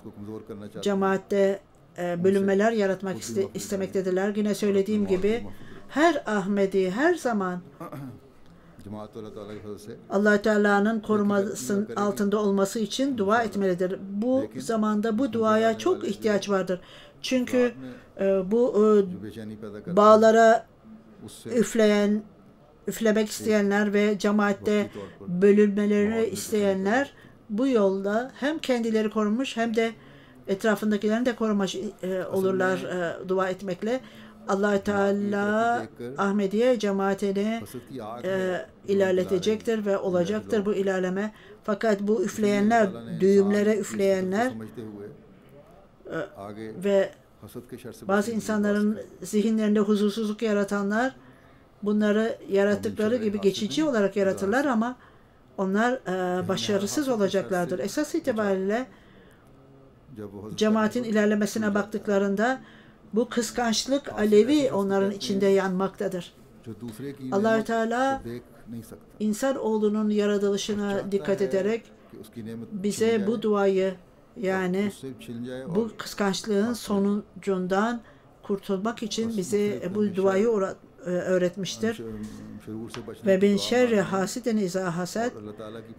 Cemaatte bölünmeler yaratmak istemektedirler. Yine söylediğim gibi her Ahmedi her zaman Allah Teala'nın korumasının altında olması için dua etmelidir. Bu zamanda bu duaya çok ihtiyaç vardır. Çünkü bu bağlara üflemek isteyenler ve cemaatte bölünmelerini isteyenler bu yolda hem kendileri korunmuş hem de etrafındakilerini de korumuş olurlar dua etmekle. Allah Teala Ahmediye cemaatini ilerletecektir ve olacaktır bu ilerleme. Fakat bu üfleyenler, düğümlere üfleyenler ve bazı insanların zihinlerinde huzursuzluk yaratanlar bunları yarattıkları gibi geçici olarak yaratırlar ama onlar başarısız olacaklardır. Esas itibariyle cemaatin ilerlemesine baktıklarında bu kıskançlık alevi onların içinde yanmaktadır. Allah-u Teala insanoğlunun yaratılışına dikkat ederek bize bu duayı, yani bu kıskançlığın sonucundan kurtulmak için bize bu duayı öğretmiştir. Ve bin şerri hasiden izâ haset,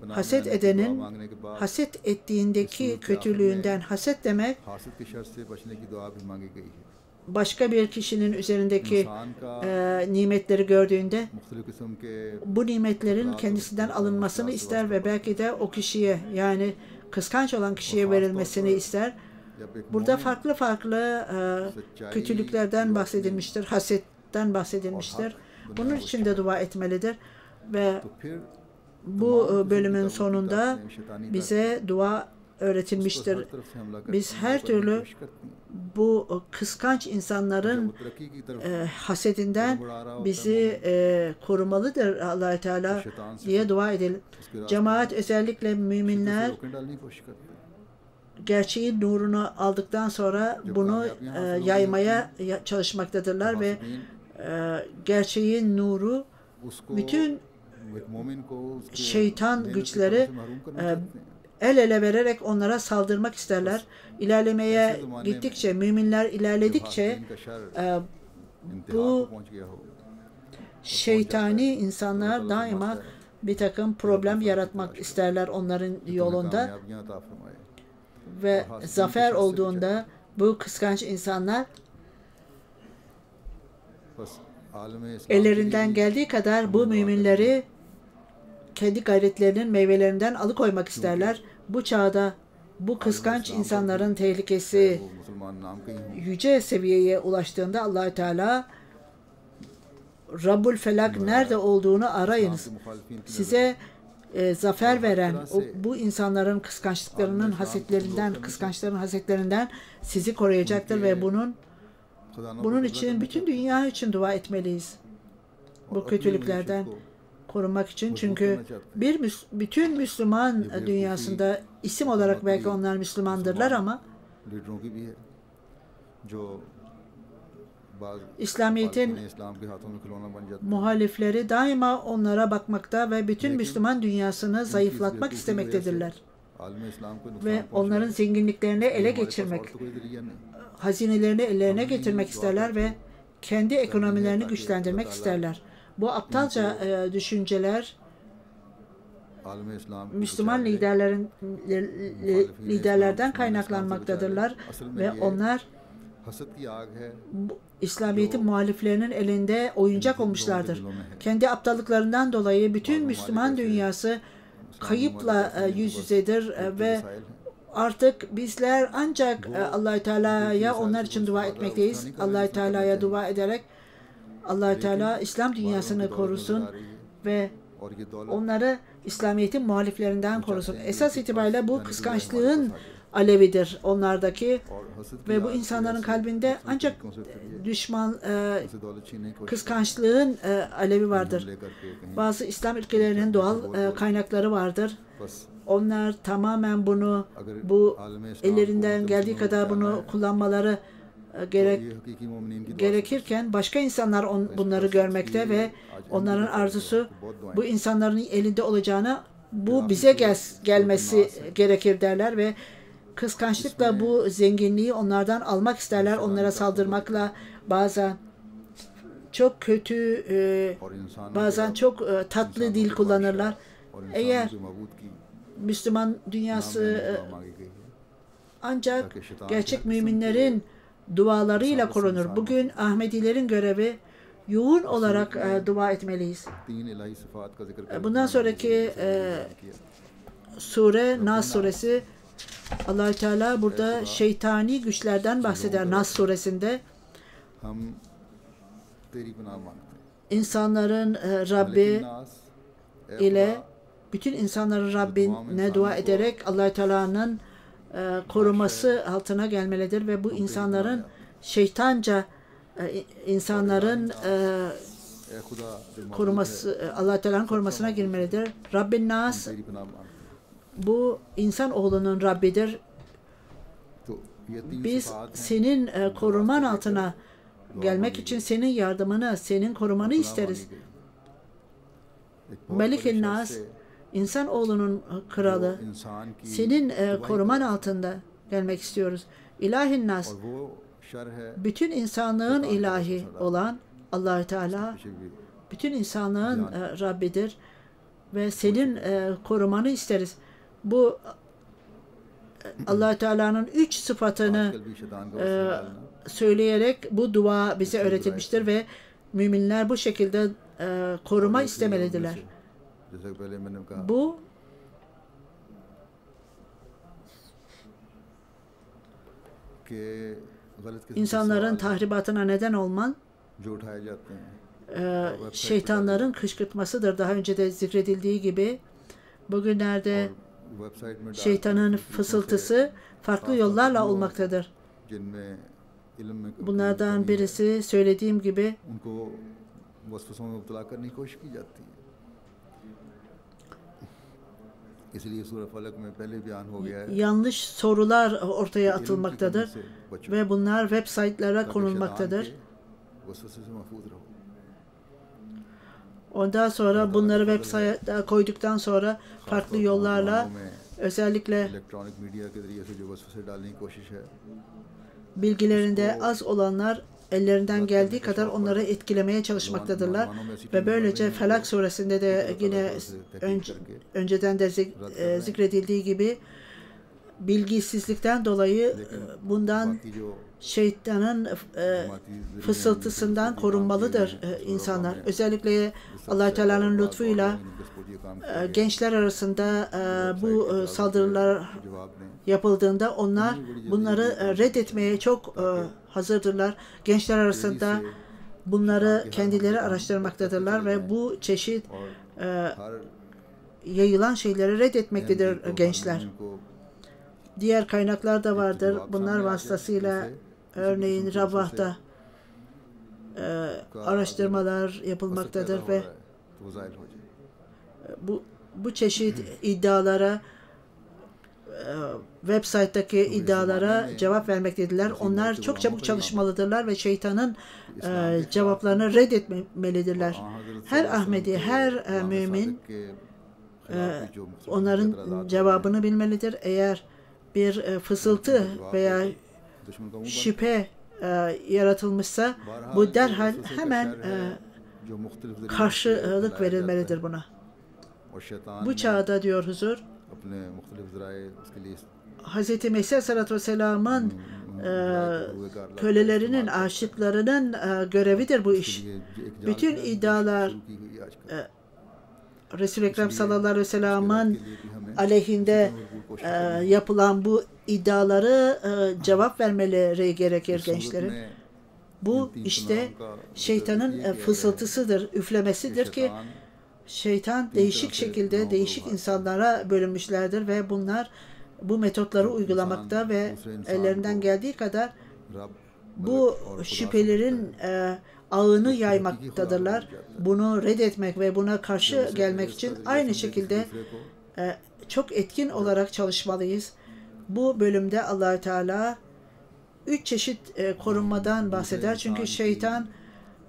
haset edenin haset ettiğindeki kötülüğünden, haset demek başka bir kişinin üzerindeki nimetleri gördüğünde bu nimetlerin kendisinden alınmasını ister ve belki de o kişiye, yani kıskanç olan kişiye verilmesini ister. Burada farklı kötülüklerden bahsedilmiştir, hasetten bahsedilmiştir. Bunun için de dua etmelidir ve bu bölümün sonunda bize dua öğretilmiştir. Biz her türlü bu kıskanç insanların hasedinden bizi korumalıdır Allah-u Teala diye dua edelim. Cemaat, özellikle müminler, gerçeğin nurunu aldıktan sonra bunu yaymaya çalışmaktadırlar ve gerçeğin nuru bütün şeytan güçleri el ele vererek onlara saldırmak isterler. İlerlemeye gittikçe, müminler ilerledikçe bu şeytani insanlar daima bir takım problem yaratmak isterler onların yolunda ve zafer olduğunda bu kıskanç insanlar ellerinden geldiği kadar bu müminleri kendi gayretlerinin meyvelerinden alıkoymak isterler. Bu çağda bu kıskanç insanların tehlikesi yüce seviyeye ulaştığında Allah-u Teala Rabbul Felak nerede olduğunu arayınız. Size zafer veren bu insanların kıskançlıklarının kıskançların hasetlerinden sizi koruyacaktır ve bunun için bütün dünya için dua etmeliyiz. Bu kötülüklerden korunmak için. Çünkü bütün Müslüman dünyasında isim olarak belki onlar Müslümandırlar ama İslamiyet'in muhalifleri daima onlara bakmakta ve bütün Müslüman dünyasını zayıflatmak istemektedirler. Ve onların zenginliklerini ele geçirmek, hazinelerini ellerine getirmek isterler ve kendi ekonomilerini güçlendirmek isterler. Bu aptalca düşünceler Müslüman liderlerden kaynaklanmaktadırlar ve onlar İslamiyet'in muhaliflerinin elinde oyuncak olmuşlardır. Kendi aptallıklarından dolayı bütün Müslüman dünyası kayıpla yüz yüzedir ve artık bizler ancak Allah-u Teala'ya onlar için dua etmekteyiz. Allah-u Teala'ya dua ederek Allah-u Teala İslam dünyasını korusun ve onları İslamiyet'in muhaliflerinden korusun. Esas itibariyle bu kıskançlığın alevidir onlardaki ve bu insanların kalbinde ancak kıskançlığın alevi vardır. Bazı İslam ülkelerinin doğal kaynakları vardır. Onlar tamamen bu ellerinden geldiği kadar bunu kullanmaları gerekirken başka insanlar bunları görmekte ve onların arzusu bu insanların elinde olacağına bu bize gelmesi gerekir derler ve kıskançlıkla bu zenginliği onlardan almak isterler. Onlara saldırmakla bazen çok kötü, bazen çok tatlı dil kullanırlar. Eğer Müslüman dünyası ancak gerçek müminlerin dualarıyla korunur. Bugün Ahmedilerin görevi yoğun olarak dua etmeliyiz. Bundan sonraki sure Nas suresi. Allah-u Teala burada şeytani güçlerden bahseder Nas suresinde. İnsanların Rabbi ile bütün insanların Rabbine dua ederek Allah-u Teala'nın koruması altına gelmelidir ve bu insanların şeytanca insanların koruması, Allah-u Teala'nın korumasına girmelidir. Rabbin Nas bu insan oğlunun Rabbidir. Biz senin koruman altına gelmek için senin yardımını, senin korumanı isteriz. Melik-i Nas, insan oğlunun kralı, senin koruman altında gelmek istiyoruz. İlahi Nas, bütün insanlığın ilahi olan Allah-u Teala, bütün insanlığın Rabbidir ve senin korumanı isteriz. Bu Allah-u Teala'nın 3 sıfatını söyleyerek bu dua bize öğretilmiştir ve müminler bu şekilde koruma istemelidirler. Bu insanların tahribatına neden olman şeytanların kışkırtmasıdır. Daha önce de zikredildiği gibi bugünlerde şeytanın fısıltısı farklı yollarla olmaktadır. Bunlardan birisi söylediğim gibi yanlış sorular ortaya atılmaktadır ve bunlar web site'lara konulmaktadır. Ondan sonra bunları web site'e koyduktan sonra farklı yollarla özellikle bilgilerinde az olanlar ellerinden geldiği kadar onları etkilemeye çalışmaktadırlar ve böylece Felak suresinde de yine önceden de zikredildiği gibi bilgisizlikten dolayı bundan şeytanın fısıltısından korunmalıdır insanlar. Özellikle Allah-u Teala'nın lütfuyla gençler arasında bu saldırılar yapıldığında onlar bunları reddetmeye çok hazırdırlar. Gençler arasında bunları kendileri araştırmaktadırlar ve bu çeşit yayılan şeyleri reddetmektedir gençler. Diğer kaynaklar da vardır. Bunlar vasıtasıyla örneğin Rabah'ta araştırmalar yapılmaktadır ve bu çeşit iddialara web site'daki iddialara cevap vermektediler. Onlar çok çabuk çalışmalıdırlar ve şeytanın cevaplarını reddetmelidirler. Her Ahmedi, her mümin onların cevabını bilmelidir. Eğer bir fısıltı veya şüphe yaratılmışsa bu derhal hemen karşılık verilmelidir buna. Bu çağda diyor huzur, Hz. Mesih Aleyhisselatü Vesselam'ın kölelerinin, aşıklarının görevidir bu iş. Bütün iddialar Resul-i Ekrem sallallahu aleyhi ve sellem'in aleyhinde yapılan bu iddiaları cevap vermeleri gerekir gençlerin. Bu işte şeytanın fısıltısıdır, üflemesidir ki şeytan değişik şekilde değişik insanlara bölünmüşlerdir ve bunlar bu metotları uygulamakta ve ellerinden geldiği kadar bu şüphelerin ağını yaymaktadırlar. Bunu reddetmek ve buna karşı gelmek için aynı şekilde çok etkin olarak çalışmalıyız. Bu bölümde Allah-u Teala 3 çeşit korunmadan bahseder. Çünkü şeytan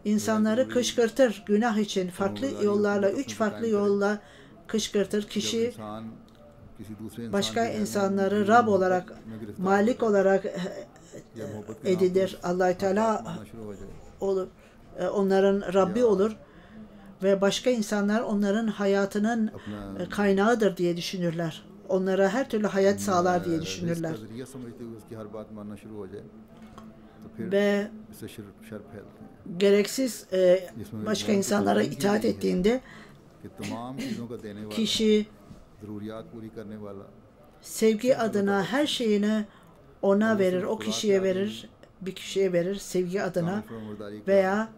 insanları kışkırtır günah için. Farklı yollarla, 3 farklı yolla kışkırtır. Kişi başka insanları Rab olarak, Malik olarak edinir. Allah-u Teala olur. Onların Rabbi olur ve başka insanlar onların hayatının kaynağıdır diye düşünürler. Onlara her türlü hayat sağlar diye düşünürler. Ve gereksiz başka insanlara itaat ettiğinde kişi sevgi adına her şeyini ona verir, o kişiye verir, bir kişiye verir sevgi adına veya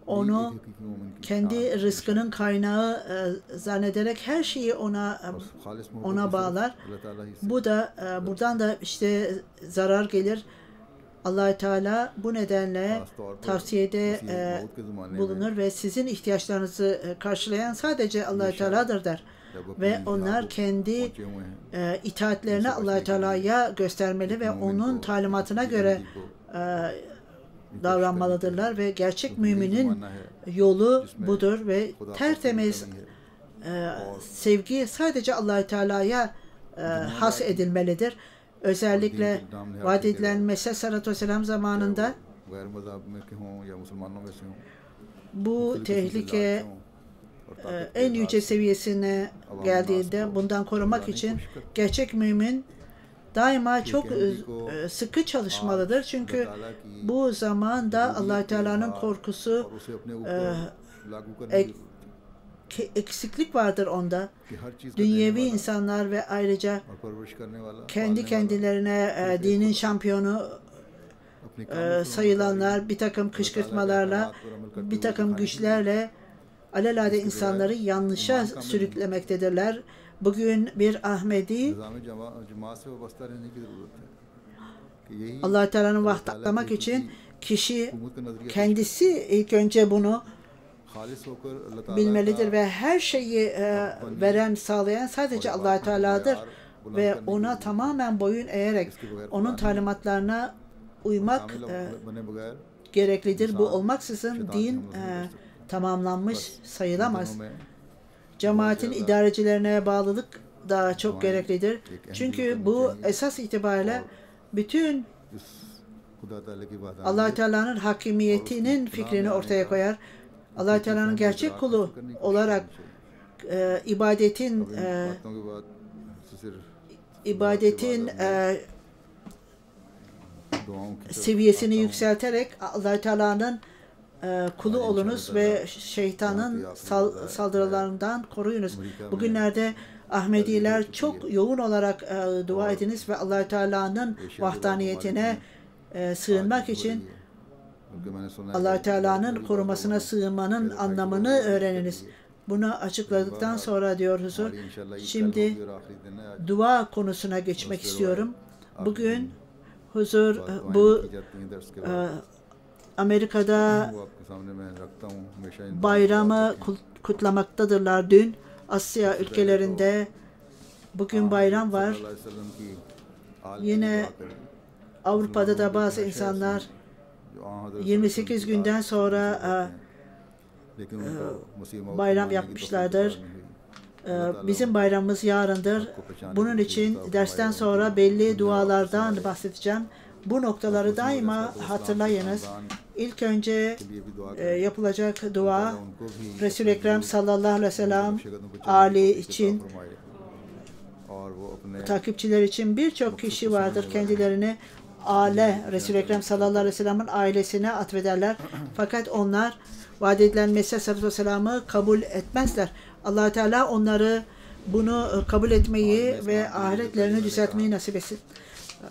onu kendi rızkının kaynağı zannederek her şeyi ona bağlar. Bu da buradan da işte zarar gelir. Allah-u Teala bu nedenle tavsiyede bulunur ve sizin ihtiyaçlarınızı karşılayan sadece Allah-u Teala'dır der. Ve onlar kendi itaatlerini Allah-u Teala'ya göstermeli ve onun talimatına göre davranmalıdırlar ve gerçek müminin yolu budur ve tertemiz sevgi sadece Allah-u Teala'ya has edilmelidir. Özellikle vaat edilen Mesih Aleyhisselatü Vesselam zamanında bu tehlike en yüce seviyesine geldiğinde bundan korumak için gerçek mümin daima çok sıkı çalışmalıdır. Çünkü bu zamanda Allah-u Teala'nın korkusu eksiklik vardır onda. Dünyevi insanlar ve ayrıca kendi kendilerine dinin şampiyonu sayılanlar bir takım kışkırtmalarla, bir takım güçlerle alelade insanları yanlışa sürüklemektedirler. Bugün bir Ahmedi Allah-u Teala'nın vahdini anlamak için kişi kendisi ilk önce bunu bilmelidir ve her şeyi veren, sağlayan sadece Allah-u Teala'dır ve ona tamamen boyun eğerek onun talimatlarına uymak gereklidir. Bu olmaksızın din tamamlanmış sayılamaz. Cemaatin idarecilerine bağlılık da çok gereklidir. Çünkü bu esas itibariyle bütün Allah-u Teala'nın hakimiyetinin fikrini ortaya koyar. Allah-u Teala'nın gerçek kulu olarak ibadetin seviyesini yükselterek Allah-u Teala'nın kulu olunuz ve şeytanın saldırılarından koruyunuz. Bugünlerde Ahmediler çok yoğun olarak dua ediniz ve Allah-u Teala'nın vahdaniyetine sığınmak için Allah-u Teala'nın korumasına sığınmanın anlamını öğreniniz. Bunu açıkladıktan sonra diyor huzur, şimdi dua konusuna geçmek istiyorum. Bugün huzur bu Amerika'da bayramı kutlamaktadırlar dün. Asya ülkelerinde bugün bayram var. Yine Avrupa'da da bazı insanlar 28 günden sonra bayram yapmışlardır. Bizim bayramımız yarındır. Bunun için dersten sonra belli dualardan bahsedeceğim. Bu noktaları daima hatırlayınız. İlk önce yapılacak dua Resul-i Ekrem sallallahu aleyhi ve sellem Ali için, takipçiler için birçok kişi vardır. Kendilerini Resul-i Ekrem sallallahu aleyhi ve sellem'in ailesine atfederler. Fakat onlar vaat edilen Mesih sallallahu aleyhi ve sellem'i kabul etmezler. Allah Teala onları bunu kabul etmeyi ve ahiretlerini düzeltmeyi nasip etsin.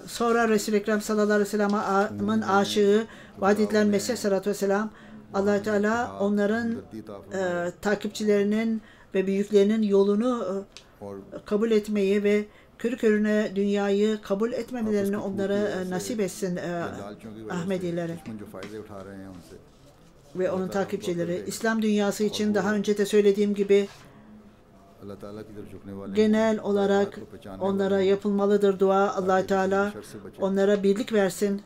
Sonra Resul-i Ekrem sallallahu aleyhi ve sellem'in aşığı vaat edilen Mesih sallallahu aleyhi ve sellem, Allah Teala onların takipçilerinin ve büyüklerinin yolunu kabul etmeyi ve körü körüne dünyayı kabul etmemelerini onlara nasip etsin Ahmedileri ve onun takipçileri. İslam dünyası için daha önce de söylediğim gibi genel olarak onlara yapılmalıdır dua. Allah Teala onlara birlik versin.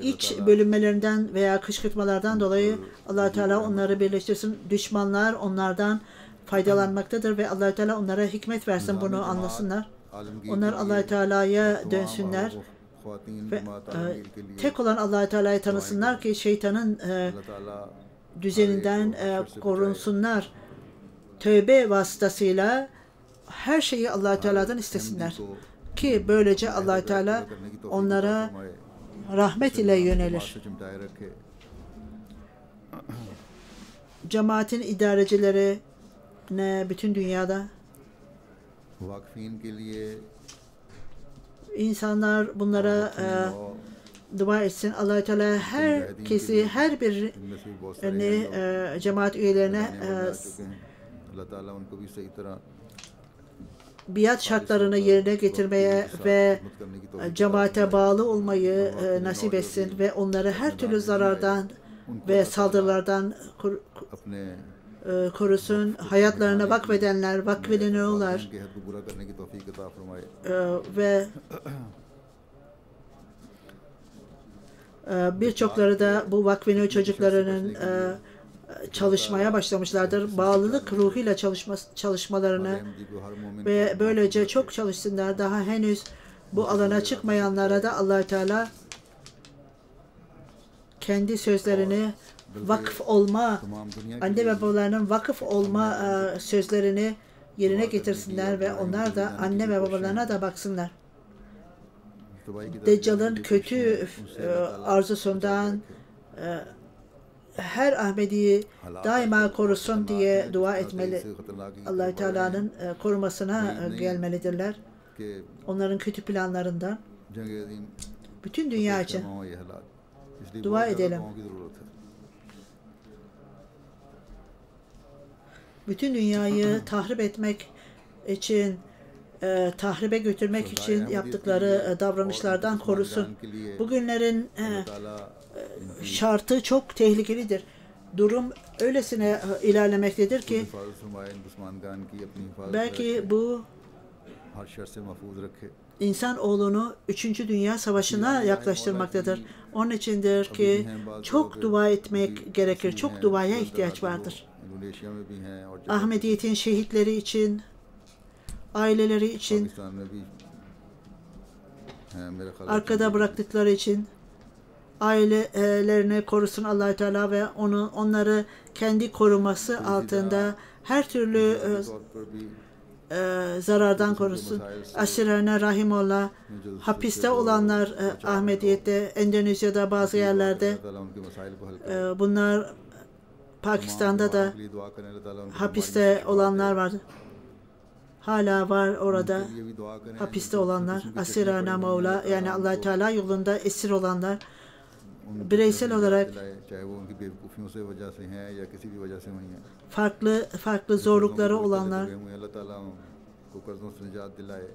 İç bölünmelerinden veya kışkırtmalardan dolayı Allah Teala onları birleştirsin. Düşmanlar onlardan faydalanmaktadır ve Allah Teala onlara hikmet versin, bunu anlasınlar. Onlar Allah Teala'ya dönsünler ve tek olan Allah Teala'yı tanısınlar ki şeytanın düzeninden korunsunlar. Tövbe vasıtasıyla her şeyi Allah Teala'dan istesinler ki böylece Allah Teala onlara rahmet ile yönelir. Cemaatin idarecileri bütün dünyada insanlar bunlara dua etsin. Allah Teala herkesi, her bir cemaat üyelerine biat şartlarını yerine getirmeye ve cemaate bağlı olmayı nasip etsin ve onları her türlü zarardan ve saldırılardan korusun. Hayatlarına vakfedenler, vakfediliyorlar ve birçokları da bu vakfediliyor çocuklarının çalışmaya başlamışlardır. Bağlılık ruhuyla çalışmalarını ve böylece çok çalışsınlar. Daha henüz bu alana çıkmayanlara da Allah-u Teala kendi sözlerini vakıf olma, anne ve babalarının vakıf olma sözlerini yerine getirsinler ve onlar da anne ve babalarına da baksınlar. Deccal'ın kötü arzusundan her Ahmedi'yi daima korusun diye dua etmeli. Allah-u Teala'nın korumasına gelmelidirler. Onların kötü planlarından. Bütün dünya için dua edelim. Bütün dünyayı tahrip etmek için, tahribe götürmek için yaptıkları davranışlardan korusun. Bugünlerin şartı çok tehlikelidir. Durum öylesine ilerlemektedir ki belki bu insanoğlunu 3. Dünya Savaşı'na yaklaştırmaktadır. Onun içindir ki çok dua etmek gerekir. Çok duaya ihtiyaç vardır. Ahmediyet'in şehitleri için, aileleri için, arkada bıraktıkları için ailelerini korusun Allah-u Teala ve onları kendi koruması altında her türlü zarardan korusun. Aşirane Rahimullah, hapiste olanlar Ahmediyet'te, Endonezya'da bazı yerlerde, bunlar Pakistan'da da hapiste olanlar vardı. Hala var orada hapiste olanlar. Asirana Mevla, yani Allah Teala yolunda esir olanlar, bireysel olarak farklı zorlukları olanlar,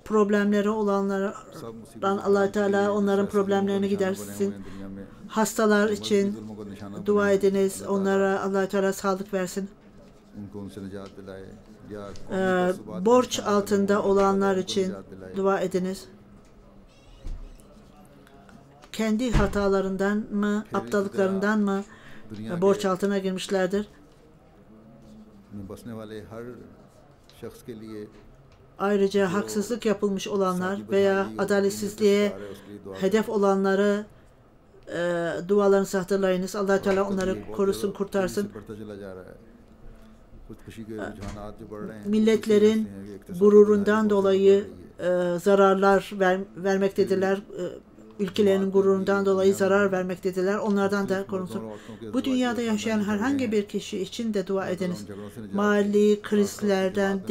problemleri olanlardan Allah Teala onların problemlerini gidersin. Hastalar için dua ediniz. Onlara Allah Teala sağlık versin. Borç altında olanlar için dua ediniz. Kendi hatalarından mı, aptallıklarından mı borç altına girmişlerdir? Ayrıca haksızlık yapılmış olanlar veya adaletsizliğe hedef olanları dualarınızı hatırlayınız. Allah Teala onları korusun, kurtarsın. Milletlerin gururundan dolayı zararlar vermektedirler. Ülkelerinin gururundan dolayı zarar vermektedirler. Onlardan da korunsun. Bu dünyada yaşayan herhangi bir kişi için de dua ediniz. Mali krizlerden,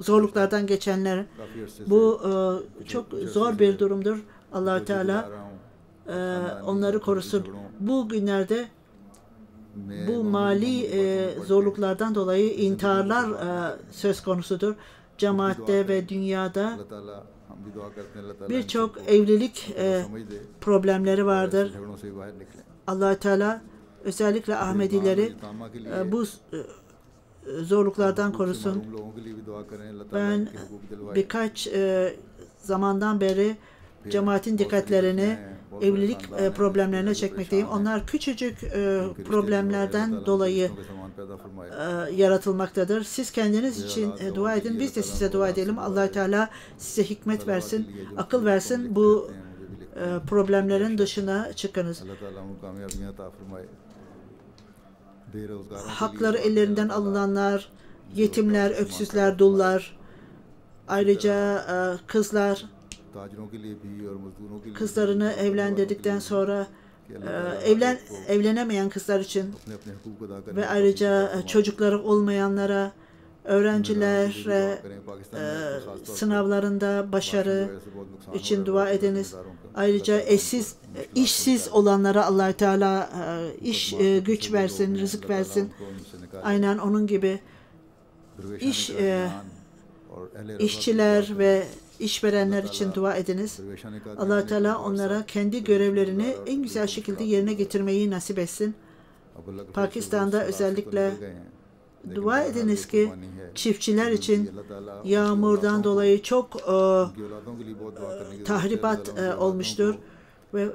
zorluklardan geçenler, bu çok zor bir durumdur. Allah Teala onları korusun. Bu günlerde bu mali zorluklardan dolayı intiharlar söz konusudur. Cemaatte ve dünyada birçok evlilik problemleri vardır. Allah Teala özellikle Ahmedileri bu zorluklardan korusun. Ben birkaç zamandan beri cemaatin dikkatlerini evlilik problemlerine çekmekteyim. Onlar küçücük problemlerden dolayı yaratılmaktadır. Siz kendiniz için dua edin. Biz de size dua edelim. Allah Teala size hikmet versin, akıl versin. Bu problemlerin dışına çıkınız. Hakları ellerinden alınanlar, yetimler, öksüzler, dullar, ayrıca kızlarını evlendirdikten sonra evlenemeyen kızlar için ve ayrıca çocukları olmayanlara, öğrencilere sınavlarında başarı için dua ediniz. Ayrıca işsiz olanlara Allah Teala güç versin, rızık versin. Aynen onun gibi işçiler ve işverenler için dua ediniz. Allah Teala onlara kendi görevlerini en güzel şekilde yerine getirmeyi nasip etsin. Pakistan'da özellikle dua ediniz ki çiftçiler için yağmurdan dolayı çok tahribat olmuştur ve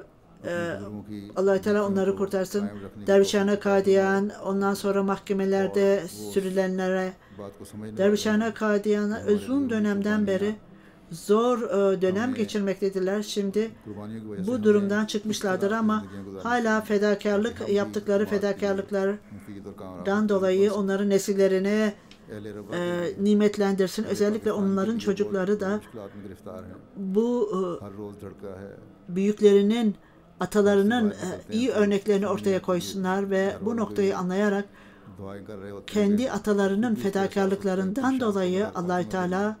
Allah Teala onları kurtarsın. Dervişhane Kadiyan, ondan sonra mahkemelerde sürülenlere, Dervişhane Kadiyan'a uzun dönemden beri zor dönem geçirmektedirler. Şimdi bu durumdan çıkmışlardır ama hala yaptıkları fedakarlıklardan dolayı onların nesillerini nimetlendirsin. Özellikle onların çocukları da bu büyüklerinin, atalarının iyi örneklerini ortaya koysunlar ve bu noktayı anlayarak kendi atalarının fedakarlıklarından dolayı Allah-u Teala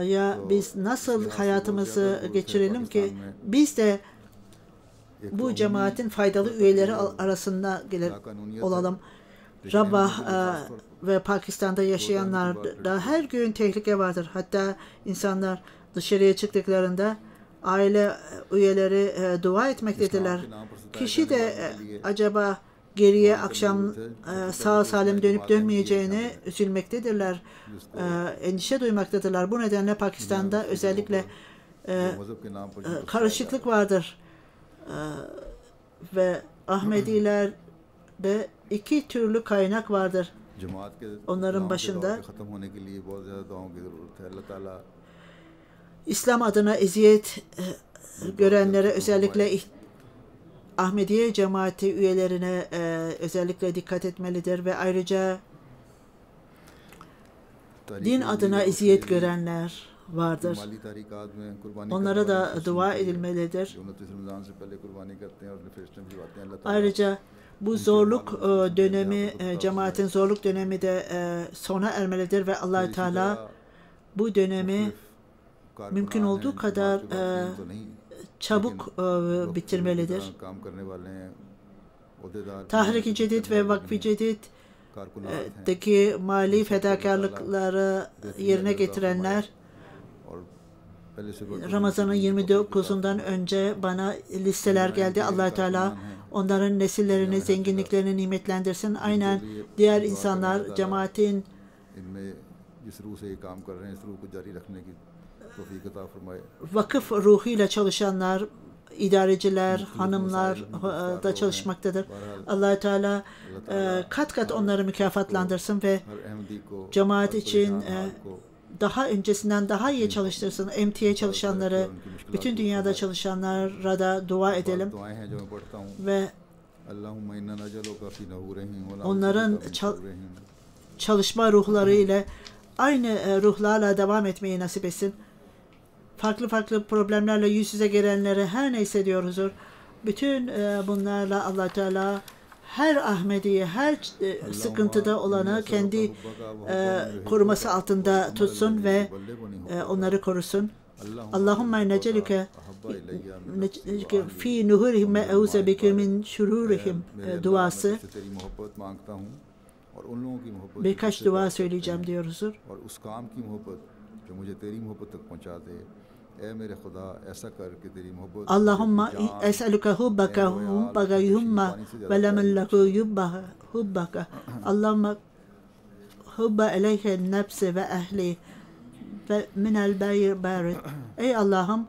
ya biz nasıl hayatımızı geçirelim ki biz de bu cemaatin faydalı üyeleri arasında olalım. Rabah ve Pakistan'da yaşayanlarda her gün tehlike vardır. Hatta insanlar dışarıya çıktıklarında aile üyeleri dua etmektedirler. Kişi de acaba geriye akşam sağ salim dönüp dönmeyeceğine üzülmektedirler. Endişe duymaktadırlar. Bu nedenle Pakistan'da özellikle karışıklık vardır. Ve Ahmedilerde iki türlü kaynak vardır. Onların başında İslam adına eziyet görenlere, özellikle Ahmediye cemaati üyelerine özellikle dikkat etmelidir ve ayrıca din adına eziyet görenler vardır. Onlara da dua edilmelidir. Ayrıca bu zorluk dönemi, cemaatin zorluk dönemi de sona ermelidir ve Allah-u Teala bu dönemi mümkün olduğu kadar çabuk bitirmelidir. Tahrik-i Cedid ve Vakf-i Cedid'deki mali fedakarlıkları yerine getirenler Ramazan'ın 29'undan önce bana listeler geldi. Allah Teala onların nesillerini, zenginliklerini nimetlendirsin. Aynen diğer insanlar cemaatin vakıf ruhuyla çalışanlar, idareciler, hanımlar da çalışmaktadır. Allah Teala kat kat onları mükafatlandırsın ve cemaat için daha öncesinden daha iyi çalıştırsın. MTA çalışanları, bütün dünyada çalışanlara da dua edelim ve onların çalışma ruhları ile aynı ruhlarla devam etmeyi nasip etsin. Farklı farklı problemlerle yüz yüze gelenlere her neyse diyor huzur. Bütün bunlarla Allah Teala her Ahmedi'yi, her sıkıntıda olanı kendi koruması altında tutsun ve onları korusun. Allahümme necelüke fi nuhurihim ve euze bike min şururihim duası. Birkaç dua söyleyeceğim diyor huzur. Allahümme es'eluke hubbaka hubbaka yumma ve lemelleku hubbaka. Allahümme hubba eleyke nefsi ve ehli ve minel barid. Ey Allah'ım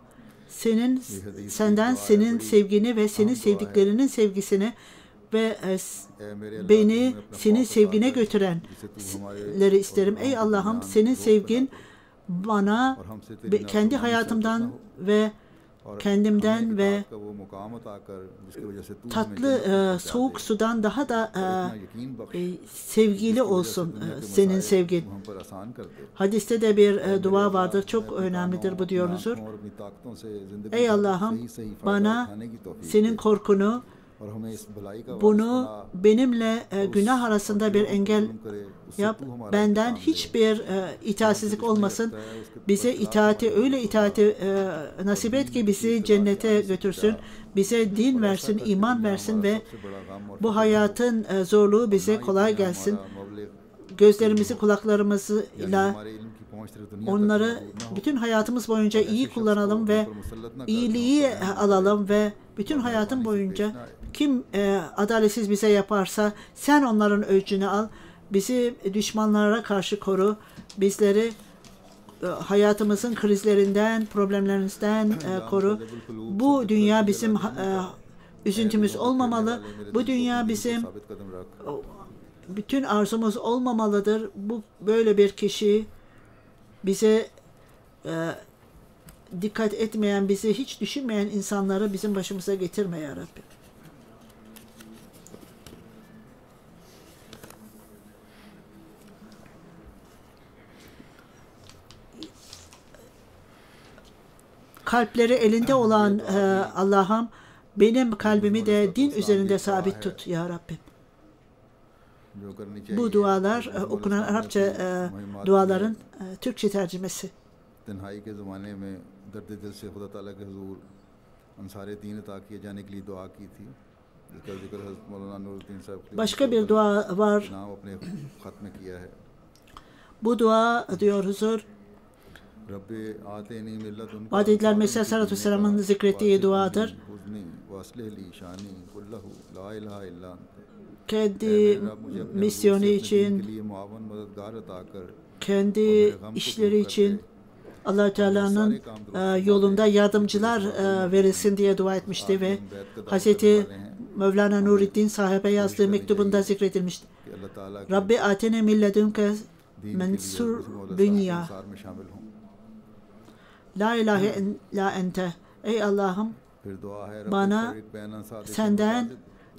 senden senin sevgini ve senin sevdiklerinin sevgisini ve beni senin sevgine götürenleri isterim. Ey Allah'ım senin sevgin bana kendi hayatımdan ve kendimden ve tatlı soğuk sudan daha da sevgili olsun senin sevgin. Hadiste de bir dua vardır. Çok önemlidir bu diyor huzur. Ey Allah'ım bana senin korkunu, bunu benimle günah arasında bir engel yap. Benden hiçbir itaatsizlik olmasın. Bize itaati, öyle itaati nasip et ki bizi cennete götürsün. Bize din versin, iman versin ve bu hayatın zorluğu bize kolay gelsin. Gözlerimizi, kulaklarımızla onları bütün hayatımız boyunca iyi kullanalım ve iyiliği alalım ve bütün hayatım boyunca kim adaletsiz bize yaparsa sen onların öcünü al. Bizi düşmanlara karşı koru. Bizleri hayatımızın krizlerinden, problemlerimizden koru. Bu dünya bizim üzüntümüz olmamalı. Bu dünya bizim bütün arzumuz olmamalıdır. Bu böyle bir kişi bize dikkat etmeyen, bizi hiç düşünmeyen insanları bizim başımıza getirme ya Rabbi. Kalpleri elinde olan Allah'ım benim kalbimi de din üzerinde sabit tut ya Rabbim. Bu dualar okunan Arapça duaların Türkçe tercümesi. Başka bir dua var. Bu dua diyor huzur. Vadediler Mesih Aleyhisselatü Vesselam'ın zikrettiği duadır. Kendi misyonu için, kendi işleri için Allah Teala'nın yolunda yardımcılar verilsin diye dua etmişti ve Hazreti Mevlana Nureddin sahibe yazdığı mektubunda zikredilmişti. Rabbi atene milledünke mensur dünya. La ilahe illa ente. Ey Allah'ım bana senden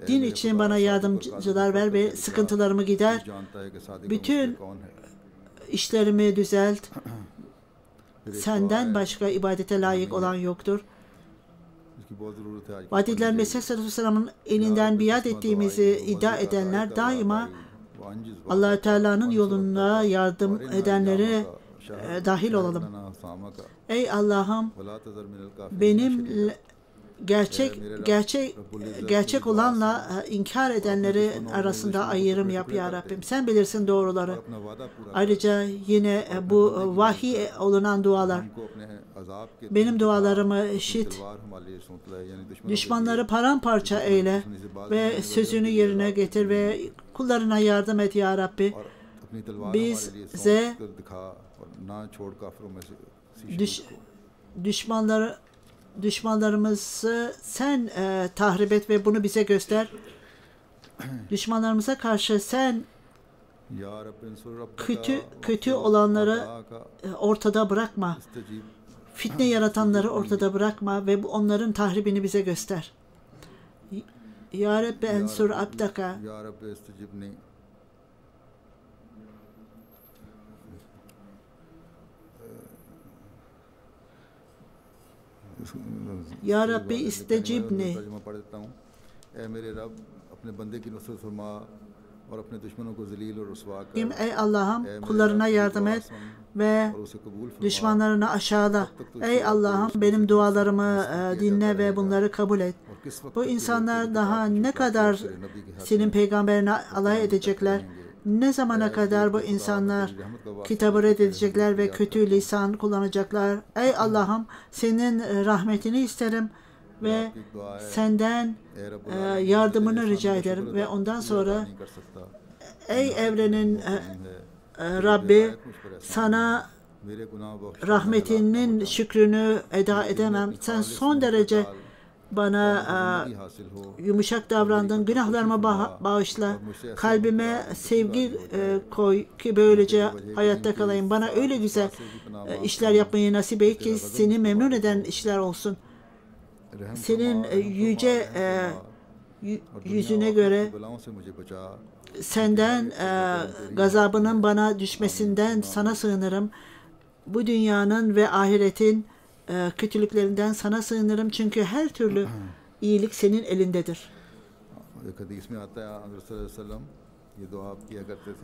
din için bana yardımcılar ver ve sıkıntılarımı gider. Bütün işlerimi düzelt. Senden başka ibadete layık olan yoktur. Vadidler Mesih Aleyhisselatü Vesselam'ın elinden biat ettiğimizi iddia edenler daima Allah Teala'nın yoluna yardım edenlere dahil olalım. Ey Allah'ım benim gerçek olanla inkar edenleri arasında ayrım yap ya Rabbim. Sen bilirsin doğruları. Ayrıca yine bu vahiy olunan dualar. benim dualarımı işit, düşmanları paramparça eyle ve sözünü yerine getir ve kullarına yardım et ya Rabbi. Bize düşmanlarımızı sen tahrip et ve bunu bize göster. Düşmanlarımıza karşı sen kötü olanları ortada bırakma. Fitne yaratanları ortada bırakma ve onların tahribini bize göster. Ya Rabbi ensur abdaka. Ya Rabbi istecibni. Ey Allah'ım kullarına yardım et ve düşmanlarını aşağıla. Ey Allah'ım benim dualarımı dinle ve bunları kabul et. Bu insanlar daha ne kadar senin peygamberine alay edecekler? Ne zamana kadar bu insanlar kitabı reddedecekler ve kötü lisan kullanacaklar? Ey Allah'ım senin rahmetini isterim ve senden yardımını rica ederim ve ondan sonra ey evrenin Rabbi sana rahmetinin şükrünü eda edemem. Sen son derece bana yumuşak davrandın. Günahlarıma bağışla. Kalbime sevgi koy ki böylece hayatta kalayım. Bana öyle güzel işler yapmayı nasip et ki seni memnun eden işler olsun. Senin yüce yüzüne göre senden gazabının bana düşmesinden sana sığınırım. Bu dünyanın ve ahiretin kötülüklerinden sana sığınırım. Çünkü her türlü iyilik senin elindedir.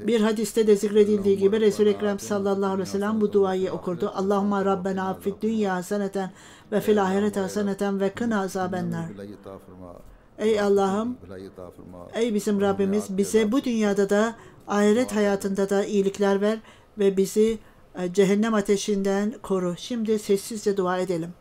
Bir hadiste de zikredildiği gibi Resul-i Ekrem sallallahu aleyhi ve sellem bu duayı okurdu. Allahümme Rabbena affid dünya haseneten ve fil ahirete haseneten ve kına azabennar. Ey Allah'ım, ey bizim Rabbimiz bize bu dünyada da ahiret hayatında da iyilikler ver ve bizi cehennem ateşinden koru. Şimdi sessizce dua edelim.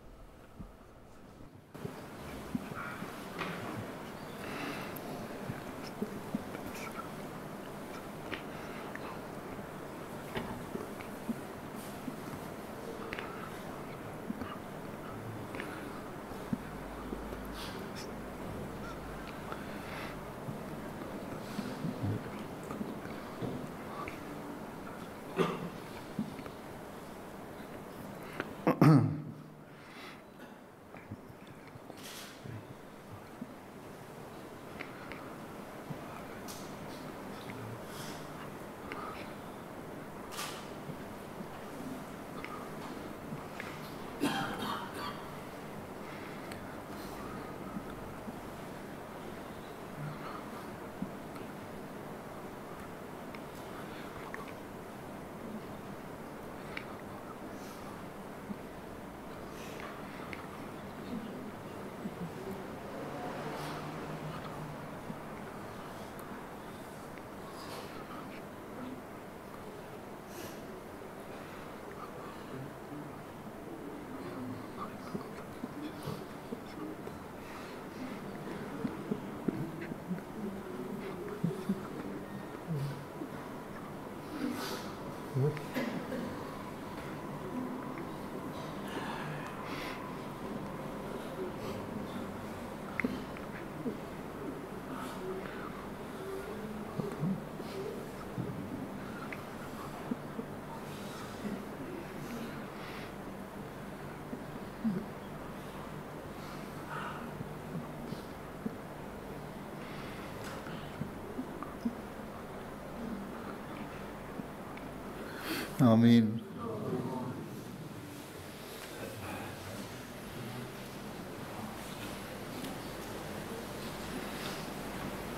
आमीन।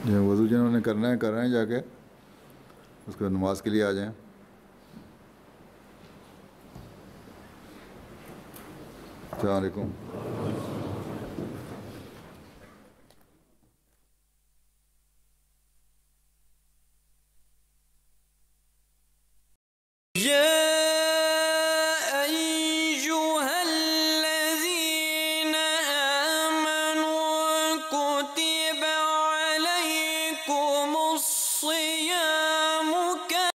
जो वज़ू जिन्होंने करना है कर रहे हैं जाके, उसके बाद नमाज के लिए आ जाएं। अस्सलाम वालेकुम।